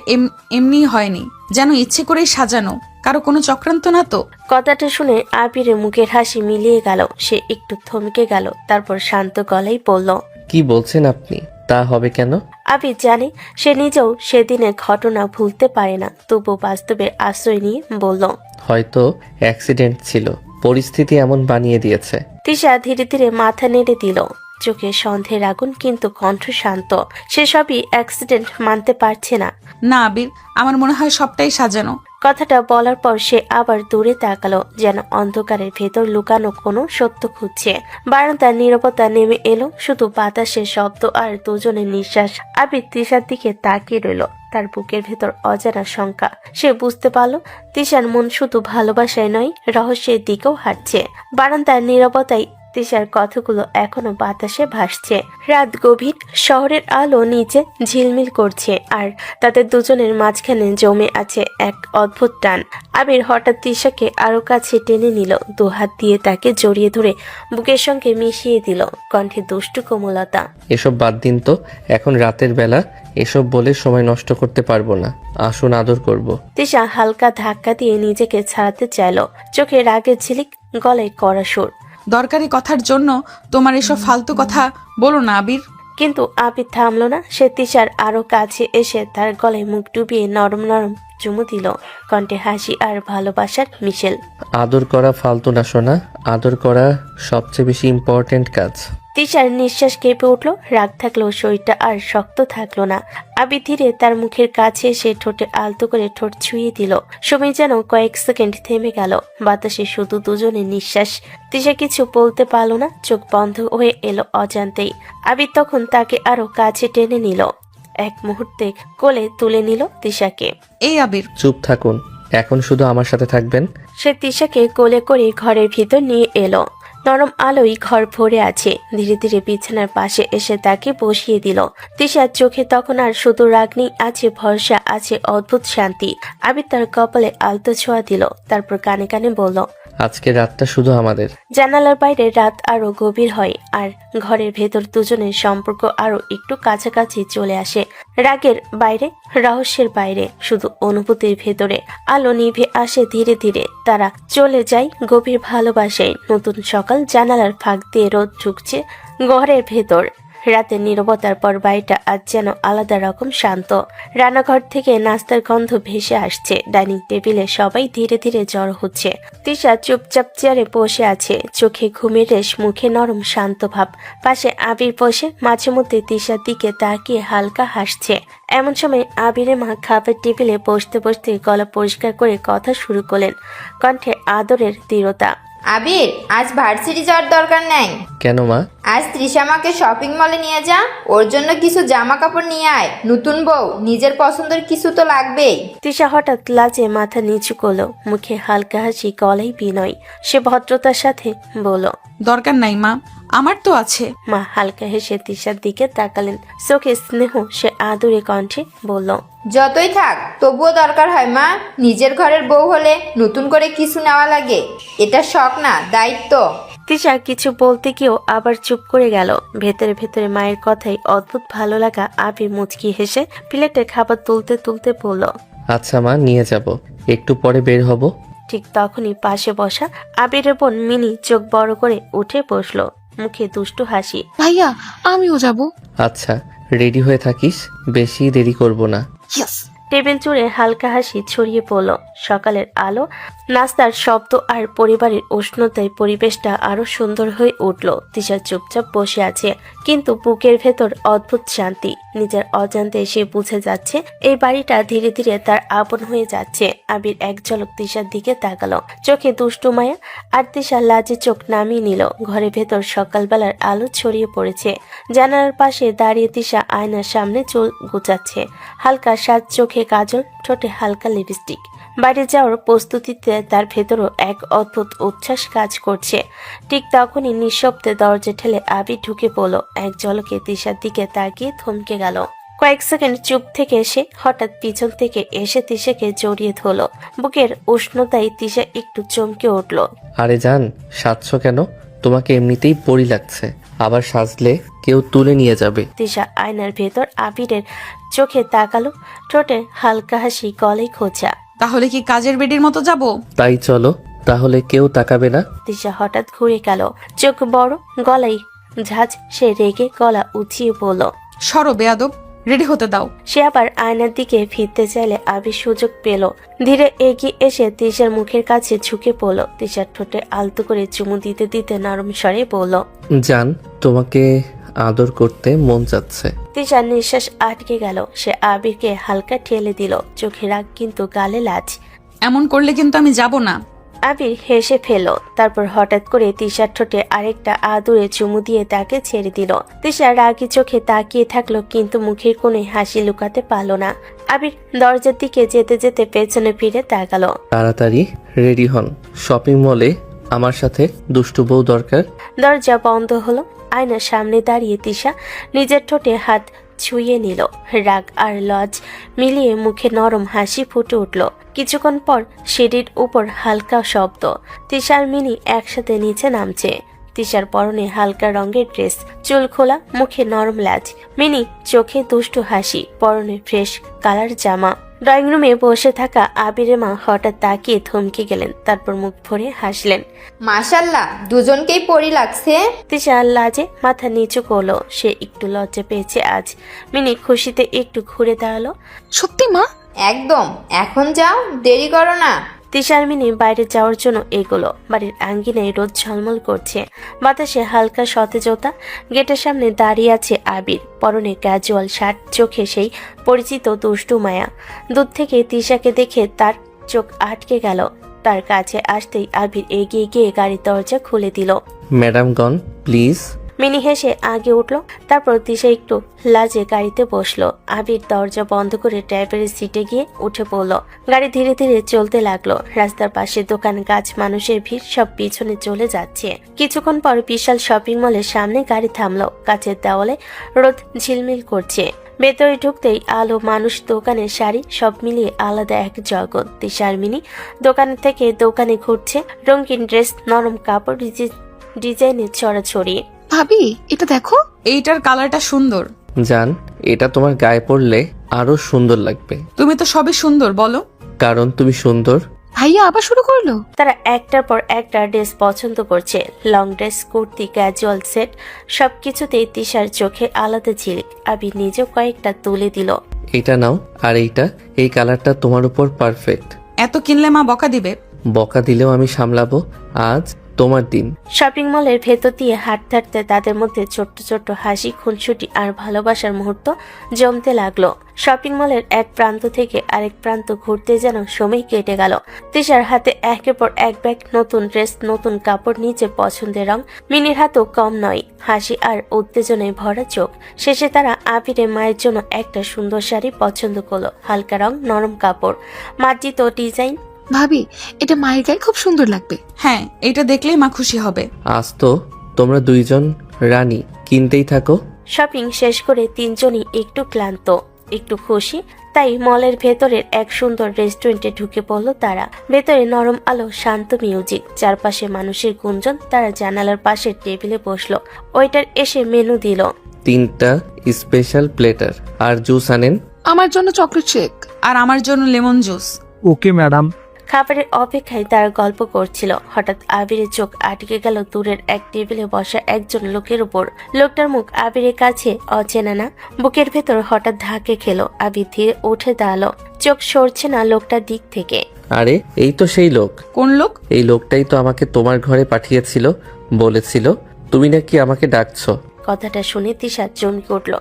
এমনি হয়নি, যেন ইচ্ছে করেই সাজানো, কারো কোনো চক্রান্ত না তো? কথাটা শুনে আবিরের মুখের হাসি মিলিয়ে গেল। সে একটু থমকে গেল, তারপর শান্ত গলায় বলল, কি বলছেন আপনি? তা হবে কেন? আবির জানে সে নিজেও সেদিনের ঘটনা ভুলতে পারে না, তবু বাস্তবে আশ্রয় নিয়ে বলল, হয়তো অ্যাক্সিডেন্ট ছিল, পরিস্থিতি এমন বানিয়ে দিয়েছে। তিশা ধীরে ধীরে মাথা নেড়ে দিল, চোখে সন্দেহের আগুন, কিন্তু কণ্ঠ শান্ত। সে সবই অ্যাক্সিডেন্ট মানতে পারছে না। না আবির, আমার মনে হয় সবটাই সাজানো। কথাটা বলার পর সে আবার দূরে তাকালো, যেন অন্ধকারের ভেতর লুকানো কোনো সত্য খুঁজছে। বারান্দার নীরবতা নেমে এলো, শুধু বাতাসের শব্দ আর দুজনের নিঃশ্বাস। আবির তিশার দিকে তাকিয়ে রইল, তার বুকের ভেতর অজানা শঙ্কা। সে বুঝতে পারল তিশার মন শুধু ভালোবাসায় নয়, রহস্যের দিকেও হাঁটছে। বারান্দার নীরবতায় তিশার কথাগুলো এখনো বাতাসে ভাসছে। রাত গভীর, শহরের আলো নিচে ঝিলমিল করছে, আর তাদের দুজনের মাঝখানে জমে আছে এক অদ্ভুত টান। আবির হঠাৎ তিশাকে আরো কাছে টেনে নিল, দুহাত দিয়ে তাকে জড়িয়ে ধরে বুকের সঙ্গে মিশিয়ে দিল, কণ্ঠে দুষ্টু কোমলতা। এসব বাদ দিন তো, এখন রাতের বেলা এসব বলে সময় নষ্ট করতে পারবো না। আসুন, আদর করব। তিশা হালকা ধাক্কা দিয়ে নিজেকে ছাড়াতে চাইল, চোখে রাগের ঝিলিক, গলায় কড়া সুর। দরকারি কথার জন্য তোমার এসব ফালতু কথা বলো না আবির। কিন্তু আবির থামলো না। সে তিশার আরো কাছে এসে তার গলায় মুখ ডুবিয়ে নরম নরম চুমু দিল, কণ্ঠে হাসি আর ভালোবাসার মিশেল। আদর করা ফালতু না সোনা, আদর করা সবচেয়ে বেশি ইম্পর্টেন্ট কাজ। তিশার নিঃশ্বাস কেঁপে উঠলো, রাগ থাকলো, শরীরটা আর শক্ত থাকলো না। আবির ধীরে তার মুখের কাছে এসে ঠোঁটে আলতো করে ঠোঁট ছুঁয়ে দিল। সময় যেন কয়েক সেকেন্ড থেমে গেল, বাতাসে শুধু দুজনের নিঃশ্বাস। তিশা কিছু বলতে পারলো না, চোখ বন্ধ হয়ে এলো অজান্তেই। আবির তখন তাকে আরো কাছে টেনে নিল, এক মুহূর্তে কোলে তুলে নিল তিশাকে। এই আবির, চুপ থাকুন, এখন শুধু আমার সাথে থাকবেন। সে তিশাকে কোলে করে ঘরের ভিতর নিয়ে এলো। নরম আলোয় ঘর ভরে আছে। ধীরে ধীরে বিছানার পাশে এসে তাকে বসিয়ে দিল। তিশার চোখে তখন আর শুধু রাগ নেই, আছে ভরসা, আছে অদ্ভুত শান্তি। আবির তার কপালে আলতো ছোঁয়া দিল, তারপর কানে কানে বলল, আজকে রাতটা শুধু আমাদের। জানালার বাইরে রাত আরো গভীর হয়, আর ঘরের ভেতর দুজনের সম্পর্ক আরো একটু কাছাকাছি চলে আসে। রাগের বাইরে, রহস্যের বাইরে, শুধু অনুভূতির ভেতরে। আলো নিভে আসে ধীরে ধীরে, তারা চলে যায় গভীর ভালোবাসায়। নতুন সকাল, জানালার ফাঁক দিয়ে রোদ ঢুকছে ঘরের ভেতর। রাতের নীরবতার পর বাড়িটা আজ যেন আলাদা রকম শান্ত। রান্নাঘর থেকে নাস্তার গন্ধ ভেসে আসছে, ডাইনিং টেবিলে সবাই ধীরে ধীরে জড়ো হচ্ছে। তিশা চুপচাপ চেয়ারে বসে আছে, চোখে ঘুমের রেশ, মুখে নরম শান্ত ভাব। পাশে আবির বসে মাঝে মধ্যে তিশার দিকে তাকিয়ে হালকা হাসছে। এমন সময় আবিরের মা খাবার টেবিলে বসতে বসতে গলা পরিষ্কার করে কথা শুরু করলেন, কণ্ঠে আদরের দৃঢ়তা। আবির, আজ ভার্সিটি যাওয়ার দরকার নাই। কেন মা? আজ তৃষামাকে শপিং মলে নিয়ে যা, ওর জন্য কিছু জামা কাপড় নিয়ে আয়। নতুন বউ, নিজের পছন্দের কিছু তো লাগবেই। তিশা হঠাৎ লাজে মাথা নিচু করলো, মুখে হালকা হাসি, গলায় বিনয়। সে ভদ্রতার সাথে বলল, দরকার নাই মা, আমার তো আছে। মা হালকা হেসে তিশার দিকে তাকালেন, চোখে স্নেহ। সে আদুরে কণ্ঠে বলল, যতই থাক তবুও দরকার হয় মা। নিজের ঘরের বউ হলে নতুন করে কিছু নেওয়া লাগে, এটা শখ না, দায়িত্ব। তিশা কিছু বলতে গিয়েও আবার চুপ করে গেল। ভেতরে ভেতরে মায়ের কথাই অদ্ভুত ভালো লাগা। আবির মুচকি হেসে প্লেটে খাবার তুলতে তুলতে বলল, আচ্ছা মা, নিয়ে যাব, একটু পরে বের হব। ঠিক তখনই পাশে বসা আবিরের বোন মিনি চোখ বড় করে উঠে বসলো, মুখে দুষ্টু হাসি। ভাইয়া, আমিও যাব। আচ্ছা, রেডি হয়ে থাকিস, বেশি দেরি করব না। ইয়েস, টেবিল জুড়ে হালকা হাসি ছড়িয়ে পড়ল। সকালের আলো, নাস্তার শব্দ আর পরিবারের উষ্ণতায় পরিবেশটা আরো সুন্দর হয়ে উঠল। তিশা চুপচাপ বসে আছে, কিন্তু বুকের ভেতর অদ্ভুত শান্তি। নিজের অজান্তে সে বুঝে যাচ্ছে এই বাড়িটা ধীরে ধীরে তার আপন হয়ে যাচ্ছে। আবির এক ঝলক তিশার দিকে তাকালো, চোখে দুষ্টু মায়া, আর তিশা লাজে চোখ নামিয়ে নিল। ঘরের ভেতর সকালবেলার আলো ছড়িয়ে পড়েছে। জানালার পাশে দাঁড়িয়ে তিশা আয়নার সামনে চুল গুছাচ্ছে। হালকা সাজ, চোখে কাজল, ঠোঁটে হালকা লিপস্টিক। বাইরে যাওয়ার প্রস্তুতিতে তার ভেতরও এক অদ্ভুত উচ্ছ্বাস কাজ করছে। ঠিক তখনই নিঃশব্দে দরজা ঠেলে আবির ঢুকে পড়ল। এক ঝলকে তিশার দিকে তাকিয়ে থমকে গেল। কয়েক সেকেন্ড চুপ থেকে এসে হঠাৎ পিছন থেকে এসে তিশাকে জড়িয়ে ধরল। বুকের উষ্ণতায় তিশা একটু চমকে উঠল। আরে জান, সাজছো কেন? তোমাকে এমনিতেই পরি লাগছে, আবার সাজলে কেউ তুলে নিয়ে যাবে। তিশা আয়নার ভেতর আবিরের চোখে তাকালো, ঠোঁটে হালকা হাসি, গলায় খোঁচা। তাহলে কি কাজের বেডির মতো যাব? তাই চলো, তাহলে কেউ তাকাবে না। তিশা হঠাৎ ঘুরে গেল, চোখ বড়, গলায় ঝাঁজ। সে রেগে গলা উঁচিয়ে বলল, সরো বেয়াদব, রেডি হতে দাও। সে আবার আয়নার দিকে ফিরতে চাইলে আবির সুযোগ পেল। ধীরে এগিয়ে এসে তিশার মুখের কাছে ঝুঁকে পড়ল। তিশার ঠোঁটে আলতো করে চুমু দিতে দিতে নরম স্বরে বলল, জান, তোমাকে আদর করতে মন যাচ্ছে। তিশার নিঃশ্বাস আটকে গেল। সে আবিরকে হালকা ঠেলে দিল, চোখে রাগ কিন্তু গালে লাজ। এমন করলে কিন্তু আমি যাব না। আবির হেসে ফেল, তারপর হঠাৎ করে তিশার ঠোঁটে আরেকটা আদুরে চুমু দিয়ে তাকে ছেড়ে দিল। তিশা রাগী চোখে তাকিয়ে থাকলো, কিন্তু মুখের কোণে হাসি লুকাতে পারল না। আবির দরজার দিকে যেতে যেতে পেছনে ফিরে তাকালো। তাড়াতাড়ি রেডি হন, শপিং মলে আমার সাথে দুষ্টু বউ দরকার। দরজা বন্ধ হলো। আয়নার সামনে দাঁড়িয়ে তিশা নিজের ঠোঁটে হাত ছুঁয়ে নিল। রাগ আর লজ মিলিয়ে মুখে নরম হাসি ফুটে উঠল। কিছুক্ষণ পর সিঁড়ির উপর হালকা শব্দ। তিশার মিনি একসাথে নিচে নামছে। তিশার পরনে হালকা রঙের ড্রেস, চুল খোলা, মুখে নরম লাজ। মিনি চোখে দুষ্টু হাসি, পরনে ফ্রেশ কালার জামা। ড্রয়িং রুমে বসে থাকা আবিরের মা হঠাৎ তাকিয়ে থমকে গেলেন, তারপর মুখ ভরে হাসলেন। মাশাল্লাহ, দুজনকেই পরি লাগছে। তিশা লাজে মাথা নিচু করলো। সে একটু লজ্জা পেয়েছে আজ। মিনি খুশিতে একটু ঘুরে দাঁড়ালো। সত্যি মা? একদম, এখন যাও, দেরি করো না। তিশার মিনি বাইরে যাওয়ার জন্য এগোলো। বাড়ির আঙ্গিনায় রোদ ঝলমল করছে, বাতাসে হালকা সতেজতা। গেটের সামনে দাঁড়িয়ে আছে আবির, পরনে ক্যাজুয়াল শার্ট, চোখে সেই পরিচিত দুষ্টু মায়া। দূর থেকে তিশাকে দেখে তার চোখ আটকে গেল। তার কাছে আসতেই আবির এগিয়ে গিয়ে গাড়ির দরজা খুলে দিল। ম্যাডামগণ প্লিজ। মিনি হেসে আগে উঠল, তারপর দিশা একটু লাজে গাড়িতে বসলো। আবির দরজা বন্ধ করে ড্রাইভারের সিটে গিয়ে উঠে পড়ল। গাড়ি ধীরে ধীরে চলতে লাগলো। রাস্তার পাশে দোকান, গাছ, মানুষের ভিড় সব পিছনে চলে যাচ্ছে। কিছুক্ষণ পর বিশাল শপিং মলের সামনে গাড়ি থামলো। কাছের দেওয়ালে রোদ ঝিলমিল করছে। ভেতরে ঢুকতেই আলো, মানুষ, দোকানের শাড়ি, সব মিলিয়ে আলাদা এক জগৎ। তিশার মিনি দোকান থেকে দোকানে ঘুরছে। রঙিন ড্রেস, নরম কাপড়, ডিজাইনের ছড়াছড়ি। ভাবি, এটা দেখো। এইটার কালারটা সুন্দর। জান, এটা তোমার গায়ে পরলে আরো সুন্দর লাগবে। তুমি তো সবই সুন্দর, বলো। কারণ তুমি সুন্দর। ভাইয়া আবার শুরু করলো। তারা একটার পর একটা ড্রেস পছন্দ করছে। Long dress, kurti, casual set, সবকিছুতেই তিশার চোখে আলাদা ঝিলিক। আবির নিজেও কয়েকটা তুলে দিল। এইটা নাও, আর এই কালারটা তোমার উপর পারফেক্ট। এত কিনলে মা বকা দিবে। বকা দিলেও আমি সামলাবো, আজ তোমার দিন। শপিং মলের ভেতর দিয়ে হাঁটতে হাঁটতে তাদের মধ্যে ছোট্ট ছোট্ট হাসি, খুনসুটি আর ভালোবাসার মুহূর্ত জমতে লাগলো। শপিং মলের এক প্রান্ত থেকে আরেক প্রান্ত ঘুরতে যেন সময় কেটে গেল। তিশার হাতে একের পর এক ব্যাগ, নতুন ড্রেস, নতুন কাপড়, নিজের পছন্দের রং। মিনির হাতেও কম নয়, হাসি আর উত্তেজনায় ভরা চোখ। শেষে তারা আবিরের মায়ের জন্য একটা সুন্দর শাড়ি পছন্দ করলো। হালকা রং, নরম কাপড়, মার্জিত ডিজাইন। ভাবি, এটা মায়ের গায়ে খুব সুন্দর লাগবে। হ্যাঁ, এটা দেখলেই মা খুশি হবে। আজ তো তোমরা দুইজন রানী, কিনতেই থাকো। শপিং শেষ করে তিনজনই একটু ক্লান্ত, একটু খুশি। তাই মলের ভেতরের এক সুন্দর রেস্টুরেন্টে ঢুকে পড়ল তারা। ভেতরে নরম আলো, শান্ত মিউজিক, চারপাশে মানুষের গুঞ্জন। তারা জানালার পাশের টেবিলে বসলো। ওয়েটার এসে মেনু দিল। 3টা স্পেশাল প্লেটার, আর জুস আনেন। আমার জন্য চকলেট শেক। আর আমার জন্য লেমন জুস। Okay madam. খাবারের অপেক্ষায় তার গল্প করছিল। হঠাৎ আবিরের চোখ আটকে গেল দূরের এক টেবিলে বসা একজন লোকের উপর। লোকটার মুখ আবিরের কাছে অচেনা না। বুকের ভেতর হঠাৎ ধাক্কে খেলো। আবির ধীরে উঠে দাঁড়ালো, চোখ সরছে না লোকটার দিক থেকে। আরে এই তো সেই লোক। কোন লোক? এই লোকটাই তো আমাকে তোমার ঘরে পাঠিয়েছিল, বলেছিল তুমি নাকি আমাকে ডাকছো। কথাটা শুনে তিশা চমকে উঠল,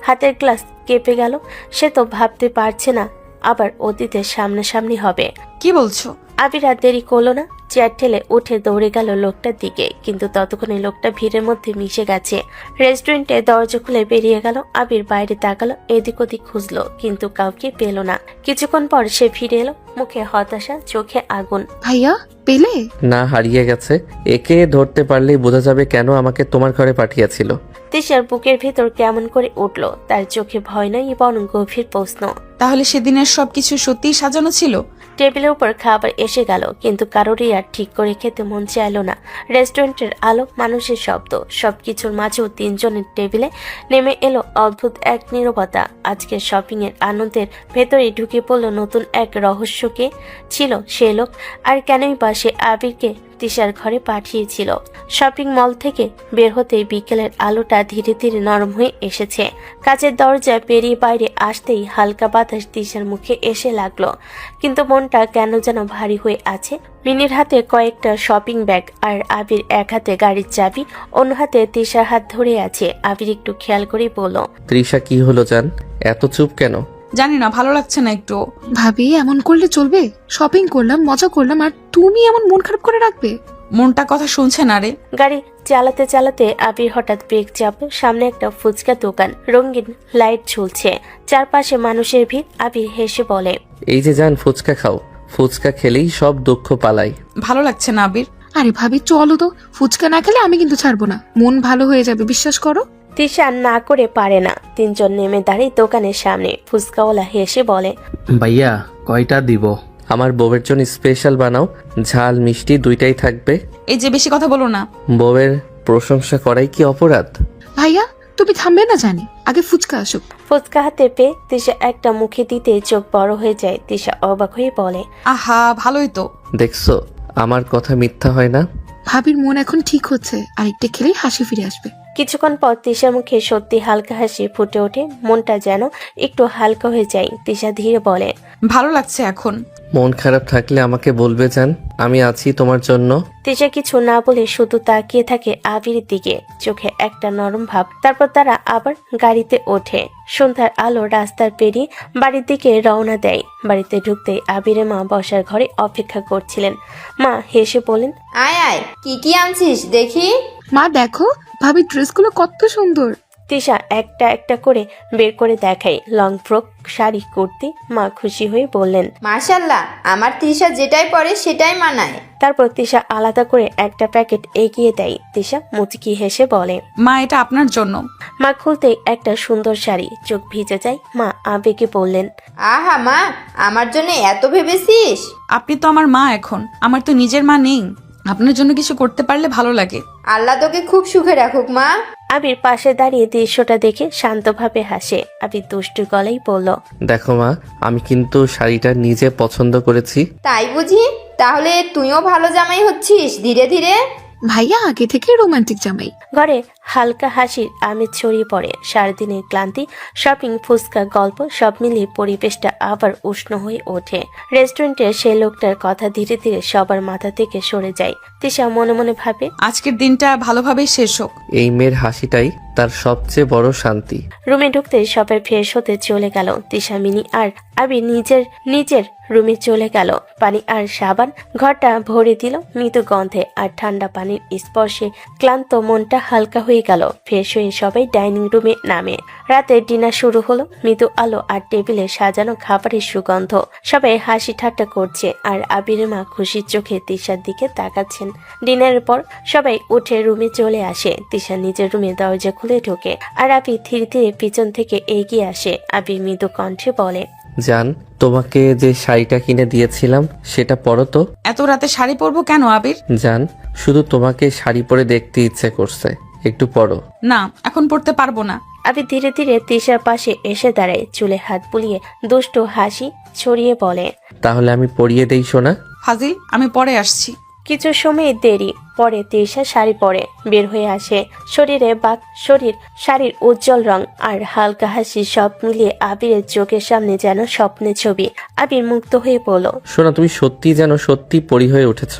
হাতের গ্লাস কেঁপে গেল। সে তো ভাবতে পারছে না আবার অতীতের সামনাসামনি হবে। কি বলছো? আবির আর দেরি করলো না, চেয়ার ঠেলে উঠে দৌড়ে গেল লোকটার দিকে। কিন্তু ততক্ষণে লোকটা ভিড়ের মধ্যে মিশে গেছে। রেস্টুরেন্টে দরজা খুলে বেরিয়ে গেল। আবির বাইরে তাকালো, এদিক ওদিক খুঁজলো, কিন্তু কাউকে পেল না। কিছুক্ষণ পর সে ফিরে এলো, মুখে হতাশা, চোখে আগুন। ভাইয়া পেলে? না, হারিয়ে গেছে। একে ধরতে পারলেই বোঝা যাবে কেন আমাকে তোমার ঘরে পাঠিয়েছিল। তিশার বুকের ভেতর কেমন করে উঠল। তার চোখে ভয় নয় বরং গভীর প্রশ্ন। তাহলে সেদিনের সবকিছু সত্যিই সাজানো ছিল? টেবিলের উপর খাবার এসে গেল, কিন্তু কারোরই আর ঠিক করে খেতে মন চাইল না। রেস্টুরেন্টের আলো, মানুষের শব্দ, সবকিছুর মাঝেও তিনজনের টেবিলে নেমে এলো অদ্ভুত এক নীরবতা। আজকের শপিং এর আনন্দের ভেতরে ঢুকে পড়ল নতুন এক রহস্যকে ছিল সে লোক, আর কেনই বা সে আবিরকে তিশার ঘরে পাঠিয়েছিল। শপিং মল থেকে বের হতেই বিকেলের আলোটা ধীরে ধীরে নরম হয়ে এসেছে। কাচের দরজা পেরিয়ে বাইরে আসতেই হালকা বাতাস তিশার মুখে এসে লাগলো, কিন্তু মনটা কেন যেন ভারী হয়ে আছে। মিনির হাতে কয়েকটা শপিং ব্যাগ, আর আবির এক হাতে গাড়ির চাবি, অন্য হাতে তিশার হাত ধরে আছে। আবির একটু খেয়াল করে বলল, তৃষা কি হলো জান, এত চুপ কেন? জানি না, ভালো লাগছে না একটু। ভাবি এমন করলে চলবে? শপিং করলাম, মজা করলাম, আর তুমি এমন মন খারাপ করে রাখবে? মনটা কথা শুনছে না রে। গাড়ি চালাতে চালাতে আবির হঠাৎ ব্রেক চাপলো। সামনে একটা ফুচকা দোকান, রঙিন লাইট ঝুলছে, চারপাশে মানুষের ভিড়। আবির হেসে বলে, এই যে জান, ফুচকা খাও। ফুচকা খেলেই সব দুঃখ পালাই। ভালো লাগছে না আবির। আরে ভাবি চলো তো, ফুচকা না খেলে আমি কিন্তু ছাড়বো না। মন ভালো হয়ে যাবে, বিশ্বাস করো। তিশা না করে পারে না। তিনজন নেমে দাঁড়িয়ে দোকানের সামনে। ফুচকাওয়ালা হেসে বলে, ভাইয়া কয়টা দিব? আমার বউয়ের জন্য স্পেশাল বানাও, ঝাল মিষ্টি দুইটাই থাকবে। এই যে বেশি কথা বলো না। বউয়ের প্রশংসা করাই কি অপরাধ? ভাইয়া তুমি থামবে না জানি, আগে ফুচকা আসুক। ফুচকা হাতে পেয়ে তিশা একটা মুখে দিতে চোখ বড় হয়ে যায়। তিশা অবাক হয়ে বলে, আহা, ভালোই তো। দেখছো আমার কথা মিথ্যা হয় না। ভাবির মন এখন ঠিক হচ্ছে, আরেকটা খেলেই হাসি ফিরে আসবে। কিছুক্ষণ পর তিশার মুখে সত্যি হালকা হাসি ফুটে ওঠে। মনটা যেন একটু হালকা হয়ে যায়। তিশা ধীরে বলে, ভালো লাগছে এখন। মন খারাপ থাকলে আমাকে বলবে জান, আমি আছি তোমার জন্য। তিশা কিছু না বলে শুধু তাকিয়ে থাকে আবিরের দিকে, চোখে একটা নরম ভাব। তারপর তারা আবার গাড়িতে ওঠে। সন্ধ্যার আলো রাস্তার পেরিয়ে বাড়ির দিকে রওনা দেয়। বাড়িতে ঢুকতেই আবিরের মা বসার ঘরে অপেক্ষা করছিলেন। মা হেসে বলেন, আয় আয়, কি কি আনছিস দেখি। মা দেখো, ভাবির ড্রেসগুলো কত সুন্দর। তিশা একটা একটা করে বের করে দেখায়। Long frock, sari, kurti. মা খুশি হয়ে বললেন, মাশাল্লাহ, আমার তৃষা যেটাই পরে সেটাই মানায়। তারপর তিশা আলাদা করে একটা প্যাকেট এগিয়ে দেয়। তিশা মুচকি হেসে বলে, মা এটা আপনার জন্য। মা খুলতেই একটা সুন্দর শাড়ি, চোখ ভিজে যায়। মা আবেগে বললেন, আহা মা, আমার জন্য এত ভেবেছিস? আপনি তো আমার মা এখন, আমার তো নিজের মা নেই। আপনার জন্য কিছু করতে পারলে ভালো লাগে। আল্লাহ তোকে খুব সুখে রাখুক মা। আবির পাশে দাঁড়িয়ে দৃশ্যটা দেখে শান্তভাবে হাসে। আবির দুষ্টু গলায় বলল, দেখো মা, আমি কিন্তু শাড়িটা নিজে পছন্দ করেছি। তাই বুঝি? তাহলে তুইও ভালো জামাই হচ্ছিস ধীরে ধীরে। ভাইয়া আগে থেকে রোমান্টিক জামাই। ঘরে হালকা হাসির আমেজ ছড়িয়ে পড়ে। সারাদিনের ক্লান্তি, শপিং, ফুচকা, গল্প সব মিলিয়ে পরিবেশটা আবার উষ্ণ হয়ে ওঠে। রেস্টুরেন্টের সেই লোকটার কথা ধীরে ধীরে সবার মাথা থেকে সরে যায়। তিশা মনে মনে ভাবে, আজকের দিনটা ভালোভাবেই শেষ হোক। এই মেয়ের হাসিটাই তার সবচেয়ে বড় শান্তি। রুমে ঢুকতে সবাই ফ্রেশ হতে চলে গেল। তিশা, মিনি আর আবির নিজের রুমে চলে গেল। পানি আর সাবান ঘরটা ভরে দিল মৃদু গন্ধে, আর ঠান্ডা পানির স্পর্শে ক্লান্ত মনটা হালকা হয়ে গেল। ফ্রেশ হয়ে সবাই ডাইনিং রুমে নামে। রাতে ডিনার শুরু হলো। মৃদু আলো আর টেবিলে সাজানো খাবারের সুগন্ধ। সবাই হাসি ঠাট্টা করছে, আর আবিরের মা খুশির চোখে তিশার দিকে তাকাচ্ছেন। ডিনারের পর সবাই উঠে রুমে চলে আসে। তিশা নিজের রুমে দরজা খুলে ঢোকে, আর আবির ধীরে ধীরে পিছন থেকে এগিয়ে আসে। আবির মৃদু কণ্ঠে বলে, জান, তোমাকে যে শাড়িটা কিনে দিয়েছিলাম সেটা পরো তো। এত রাতে শাড়ি পরবো কেন আবির? জান, শুধু তোমাকে শাড়ি পরে দেখতে ইচ্ছে করছে, একটু পরো। না, এখন পরতে পারবো না। আবির ধীরে ধীরে তিশার পাশে এসে দাঁড়ায়। চুলে হাত বুলিয়ে দুষ্টু হাসি ছড়িয়ে বলে, তাহলে আমি পরিয়ে দেই সোনা। ফাজিল, আমি পরে আসছি। কিছু সময় দেরি পরে তৃষা শাড়ি পরে বের হয়ে আসে। শাড়ির উজ্জ্বল রং আর হালকা হাসি সব মিলিয়ে আবিরের চোখের সামনে যেন স্বপ্নের ছবি। আবির মুগ্ধ হয়ে পড়ল। সোনা, তুমি সত্যি যেন সত্যি পরি হয়ে উঠেছ।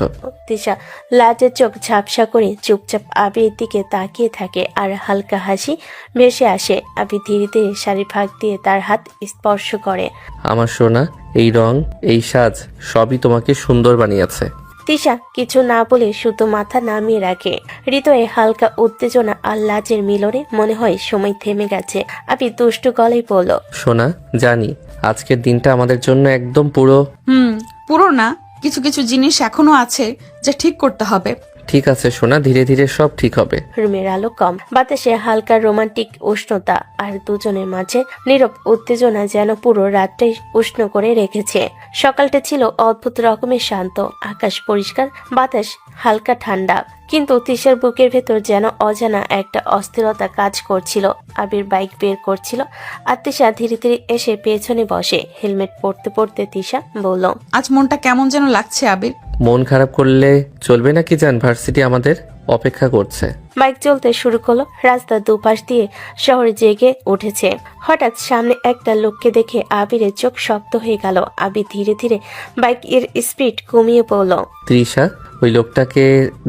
তৃষা লাজের চোখ ঝাপসা করে চুপচাপ আবিরের দিকে তাকিয়ে থাকে আর হালকা হাসি ভেসে আসে। আবির ধীরে ধীরে শাড়ির ফাঁক দিয়ে তার হাত স্পর্শ করে। আমার সোনা, এই রং, এই সাজ সবই তোমাকে সুন্দর বানিয়েছে। তৃষা কিছু না বলে শুধু মাথা নামিয়ে রাখে। হৃদয়ে হালকা উত্তেজনা আর লাজের মিলনে মনে হয় সময় থেমে গেছে। আবির দুষ্টু গলায় বলল, সোনা, জানি আজকের দিনটা আমাদের জন্য একদম পুরো। পুরো না, কিছু কিছু জিনিস এখনো আছে যা ঠিক করতে হবে। ঠিক আছে সোনা, ধীরে ধীরে সব ঠিক হবে। রুমের আলো কম, বাতাসে হালকা রোমান্টিক উষ্ণতা আর দুজনের মাঝে নীরব উত্তেজনা যেন পুরো রাতটাই উষ্ণ করে রেখেছে। সকালটা ছিল অদ্ভুত রকমের শান্ত, আকাশ পরিষ্কার, বাতাস হালকা ঠান্ডা, কিন্তু তৃষার বুকের ভেতর যেন অজানা একটা অস্থিরতা কাজ করছিল। আবির বাইক বের করছিল আর তৃষা ধীরে ধীরে এসে পেছনে বসে। হেলমেট পরতে পরতে তৃষা বলল, আজ মনটা কেমন যেন লাগছে আবির। মন খারাপ করলে চলবে না কি জান, ভার্সিটি আমাদের অপেক্ষা করছে। বাইক চলতে শুরু করলো। রাস্তার দুপাশ দিয়ে শহর জেগে উঠেছে। হঠাৎ সামনে একটা লোককে দেখে আবিরের চোখ শক্ত হয়ে গেল। আবির ধীরে ধীরে বাইকের স্পিড কমিয়ে পড়ল। তৃষা, ওই লোকটাকে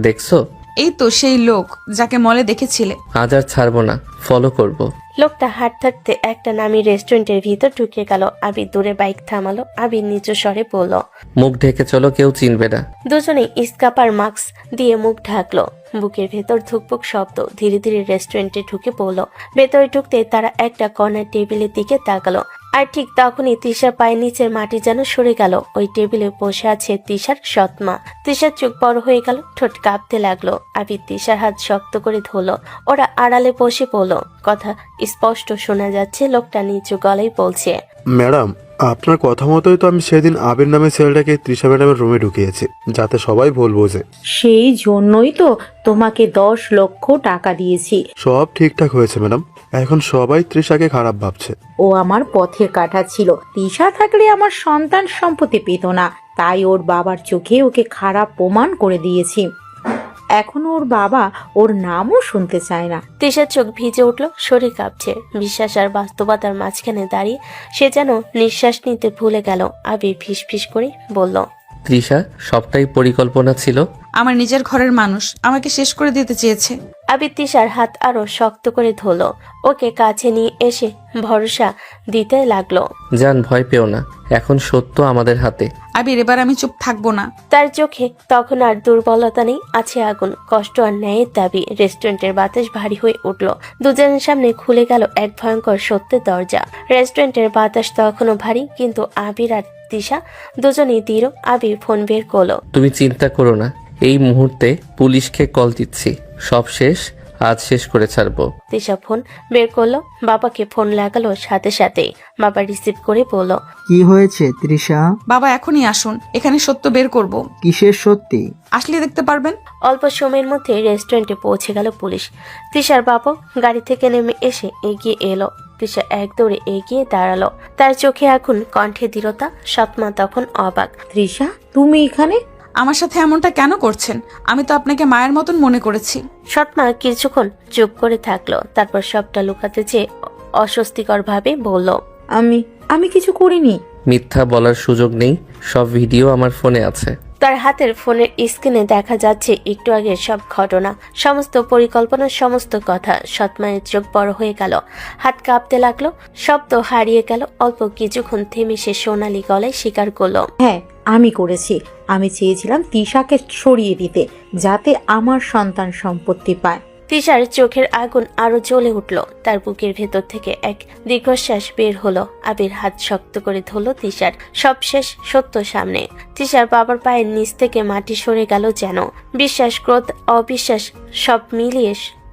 দেখছো? এই তো সেই লোক যাকে মলে দেখেছিলে। আজ আর ছাড়বো না, ফলো করব। লোকটা হাঁটতে একটা নামি রেস্টুরেন্টের ভিতর ঢুকে গেল। আবির দূরে বাইক থামালো। আবির নিচু স্বরে বলল, মুখ ঢেকে চলো, কেউ চিনবে না। দুজনেই স্কাপার মাস্ক দিয়ে মুখ ঢাকলো। বুকের ভেতর ধুকপুক শব্দ। ধীরে ধীরে রেস্টুরেন্টে ঢুকে পড়লো। ভেতরে ঢুকতে তারা একটা কর্নার টেবিলের দিকে তাকালো। আর ঠিক তখনই তৃষার পায়ের নিচের মাটি যেন সরে গেল। ওই টেবিলে বসে আছে তৃষার সৎমা। তৃষার চোখ বড় হয়ে গেল, ঠোঁট কাঁপতে লাগলো। আবির তৃষার হাত শক্ত করে ধরলো। ওরা আড়ালে বসে পড়লো। কথা স্পষ্ট শোনা যাচ্ছে। লোকটা নিচু গলায় বলছে, ম্যাডাম, আপনার কথা মতোই তো আমি সেদিন আবির নামে ছেলেটাকে তৃষা ম্যাডামের রুমে ঢুকিয়েছি, যাতে সবাই ভুল বোঝে। সেই জন্যই তো তোমাকে 10 লক্ষ টাকা দিয়েছি। সব ঠিকঠাক হয়েছে ম্যাডাম, এখন সবাই তৃষাকে খারাপ ভাবছে। ও আমার পথের কাঁটা ছিল। তৃষা থাকলে আমার সন্তান সম্পত্তি পেত না, তাই ওর বাবার চোখে ওকে খারাপ প্রমাণ করে দিয়েছি। এখন ওর বাবা ওর নামও শুনতে চায় না। তৃষার চোখ ভিজে উঠল, শরীর কাঁপছে। বিশ্বাস আর বাস্তবতার মাঝখানে দাঁড়িয়ে সে যেন নিঃশ্বাস নিতে ভুলে গেল। আবির ফিস করে বলল, তৃষা, সবটাই পরিকল্পনা ছিল। আমার নিজের ঘরের মানুষ আমাকে শেষ করে দিতে চেয়েছে। আবির তৃষার হাত আরো শক্ত করে ধরলো। ওকে কাছে নিয়ে এসে ভরসা দিতে লাগলো। জান, ভয় পেও না, এখন সত্য আমাদের হাতে। আবির, এবার আমি চুপ থাকবো না। তার চোখে তখন আর দুর্বলতা নেই, আছে আগুন, কষ্ট আর ন্যায়ের দাবি। রেস্টুরেন্টের বাতাস ভারী হয়ে উঠল। দুজনের সামনে খুলে গেল এক ভয়ঙ্কর সত্যের দরজা। রেস্টুরেন্টের বাতাস তখনও ভারী, কিন্তু আবির আর তৃষা দুজনেই দৃঢ়। আবির ফোন বের করলো। তুমি চিন্তা করো না, এই মুহূর্তে পুলিশকে কল দিচ্ছি। সব শেষ, আজ শেষ করে ছাড়বো। তৃষা ফোন বের করলো। বাবাকে ফোন লাগালো সাথে সাথেই। বাবা রিসিভ করে বলল, কি হয়েছে তৃষা? বাবা, এখনই আসুন, এখানে সত্য বের করব। কিসের সত্যি? আসলে দেখতে পারবেন। অল্প সময়ের মধ্যে রেস্টুরেন্টে পৌঁছে গেল পুলিশ। তৃষার বাবা গাড়ি থেকে নেমে এসে এগিয়ে এলো। তৃষা এক দৌড়ে এগিয়ে দাঁড়ালো। তার চোখে এখন কণ্ঠে দৃঢ়তা। সৎমা তখন অবাক। তৃষা, তুমি এখানে? আমার সাথে এমনটা কেন করছেন? আমি তো আপনাকে মায়ের মতন মনে করেছি। সৎমা কিছুক্ষণ চুপ করে থাকলো, তারপর সবটা লুকাতে চেয়ে অস্বস্তিকর ভাবে বলল, আমি কিছু করিনি। মিথ্যা বলার সুযোগ নেই, সব ভিডিও আমার ফোনে আছে। তার হাতের ফোনের স্ক্রিনে দেখা যাচ্ছে একটু আগের সব ঘটনা, সমস্ত পরিকল্পনার সমস্ত কথা। সৎমায়ের চোখ বড় হয়ে গেল, হাত কাঁপতে লাগলো, শব্দ হারিয়ে গেল। অল্প কিছুক্ষণ থেমে সে সোনালি গলায় স্বীকার করলো, হ্যাঁ, আমি করেছি। আমি চেয়েছিলাম তৃষাকে সরিয়ে দিতে, যাতে আমার সন্তান সম্পত্তি পায়। তৃষার চোখের আগুন আরো জ্বলে উঠল। তার বুকের ভেতর থেকে এক দীর্ঘশ্বাস বের হলো। আবির হাত শক্ত করে ধরল তৃষার। সব শেষ, সত্য সামনে। তৃষার বাবার পায়ের নিচ থেকে মাটি সরে গেল যেন। বিশ্বাস, ক্রোধ, অবিশ্বাস সব মিলিয়ে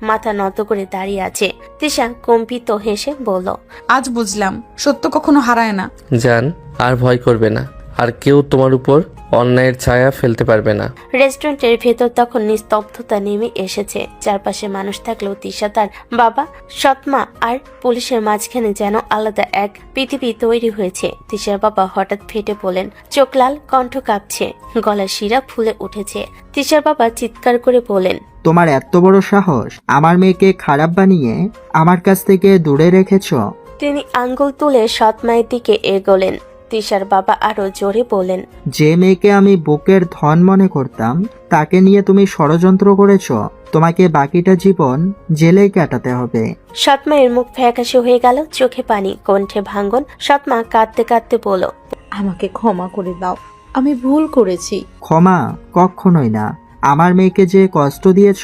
মাথা নত করে দাঁড়িয়ে আছে। তৃষা কম্পিত হেসে বলল, আজ বুঝলাম সত্য কখনো হারায় না। জান, আর ভয় করবে না, আর কেউ তোমার উপর অন্যায়ের ছায়া ফেলতে পারবে না। রেস্টুরেন্টের ভেতর তখন নিস্তব্ধতা নেমে এসেছে। চারপাশে মানুষ থাকলেও তিশা, তার বাবা, সৎমা আর পুলিশের মাঝখানে যেন আলাদা এক পৃথিবী তৈরি হয়েছে। তিশার বাবা হঠাৎ ফেটে পড়লেন, চোখ লাল, কণ্ঠ কাঁপছে, গলার শিরা ফুলে উঠেছে। তিশার বাবা চিৎকার করে বলেন, তোমার এত বড় সাহস আমার মেয়েকে খারাপ বানিয়ে আমার কাছ থেকে দূরে রেখেছ? তিনি আঙ্গুল তুলে সৎমায়ের দিকে এগোলেন। তিশার বাবা আরো জোরে বলেন, যে মেয়েকে আমি বুকের ধন মনে করতাম তাকে নিয়ে তুমি ষড়যন্ত্র করেছ। তোমাকে বাকিটা জীবন জেলেই কাটাতে হবে। সৎমায়ের মুখ ফ্যাকাশে হয়ে গেল, চোখে পানি, কণ্ঠে ভাঙ্গন। সৎমা কাঁদতে কাঁদতে বলল, আমাকে ক্ষমা করে দাও, আমি ভুল করেছি। ক্ষমা কখনোই না। আমার মেয়েকে যে কষ্ট দিয়েছ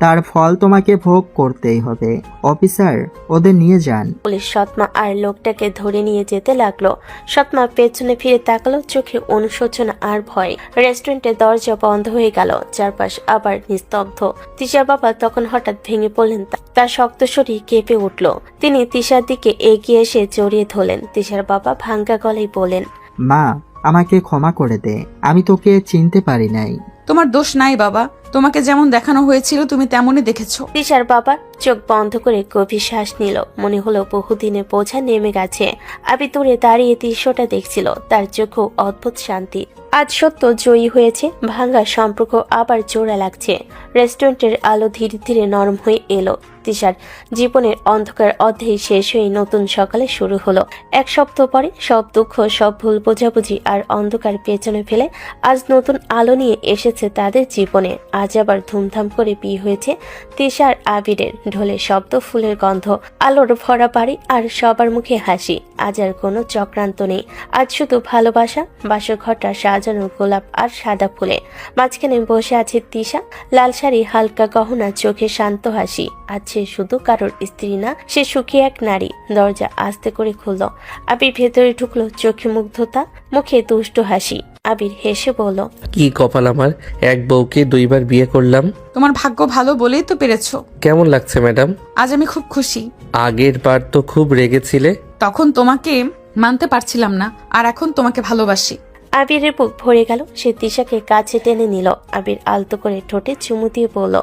তার ফল তোমাকে ভোগ করতেই হবে। অফিসার, ওদের নিয়ে যান। পুলিশ সৎমা আর লোকটাকে ধরে নিয়ে যেতে লাগলো। সৎমা পেছনে ফিরে তাকালো, চোখে অনুশোচনা আর ভয়। রেস্টুরেন্টের দরজা বন্ধ হয়ে গেল, চারপাশ আবার নিস্তব্ধ। তিশার বাবা তখন হঠাৎ ভেঙে পড়লেন, তার শক্ত শরীর কেঁপে উঠল। তিনি তিশার দিকে এগিয়ে এসে জড়িয়ে ধরলেন। তিশার বাবা ভাঙ্গা গলায় বলেন, মা, আমাকে ক্ষমা করে দে, আমি তোকে চিনতে পারি নাই। তোমার দোষ নাই বাবা, তোমাকে যেমন দেখানো হয়েছিল তুমি তেমনই দেখেছো। তিশার বাবা চোখ বন্ধ করে গভীর শ্বাস নিল। মনে হলো বহুদিনে বোঝা নেমে গেছে। আবি দূরে দাঁড়িয়ে দৃশ্যটা দেখছিল, তার চোখেও অদ্ভুত শান্তি। আজ সত্য জয়ী হয়েছে, ভাঙ্গা সম্পর্ক আবার জোড়া লাগছে। রেস্টুরেন্টের আলো ধীরে ধীরে নরম হয়ে এলো। তিশার জীবনের অন্ধকার অধ্যায় শেষ হয়ে নতুন সকালে শুরু হলো। এক সপ্তাহ পরে সব দুঃখ, সব ভুল বোঝাবুঝি আর অন্ধকার পেছনে ফেলে আজ নতুন আলো নিয়ে এসেছে তাদের জীবনে। আজ আবার ধুমধাম করে বিয়ে হয়েছে তিশার আবিরের। ঢোলের শব্দ, ফুলের গন্ধ, আলোর ভরা বাড়ি আর সবার মুখে হাসি। আজ আর কোনো চক্রান্ত নেই, আজ শুধু ভালোবাসা। বাসর ঘরটা সাজানো গোলাপ আর সাদা ফুলে। মাঝখানে বসে আছে তিশা, লাল শাড়ি, হালকা গহনা, চোখে শান্ত হাসি। আজ সে শুধু কারোর স্ত্রী না, সে সুখী এক নারী। দরজা আস্তে করে খুলল। আবির ভেতরে ঢুকলো, চোখে মুগ্ধতা, মুখে দুষ্ট হাসি। আবির হেসে বলল, কি কপাল আমার, এক বউকে দুইবার বিয়ে করলাম। তোমার ভাগ্য ভালো বলেই তো পেরেছো। কেমন লাগছে ম্যাডাম? আজ আমি খুব খুশি। আগের বার তো খুব রেগেছিলে। তখন তোমাকে মানতে পারছিলাম না, আর এখন তোমাকে ভালোবাসি। আবিরের বুক ভরে গেল। সে তিশাকে কাছে টেনে নিল। আবির আলতো করে ঠোঁটে চুমু দিয়ে বলল,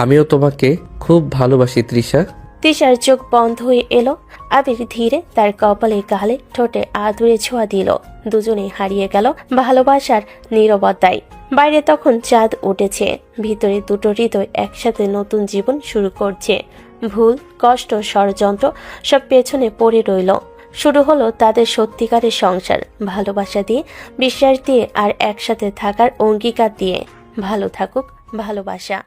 আমিও তোমাকে খুব ভালোবাসি তৃষা। তিশার চোখ বন্ধ হয়ে এলো। আবির ধীরে তার কপালে, গালে, ঠোঁটে আদুরে ছোঁয়া দিল। দুজনেই হারিয়ে গেল ভালোবাসার নীরবতায়। বাইরে তখন চাঁদ উঠেছে, ভিতরে দুটো হৃদয় একসাথে নতুন জীবন শুরু করছে। ভুল, কষ্ট, ষড়যন্ত্র সব পেছনে পড়ে রইল। শুরু হলো তাদের সত্যিকারের সংসার, ভালোবাসা দিয়ে, বিশ্বাস দিয়ে আর একসাথে থাকার অঙ্গীকার দিয়ে। ভালো থাকুক ভালোবাসা।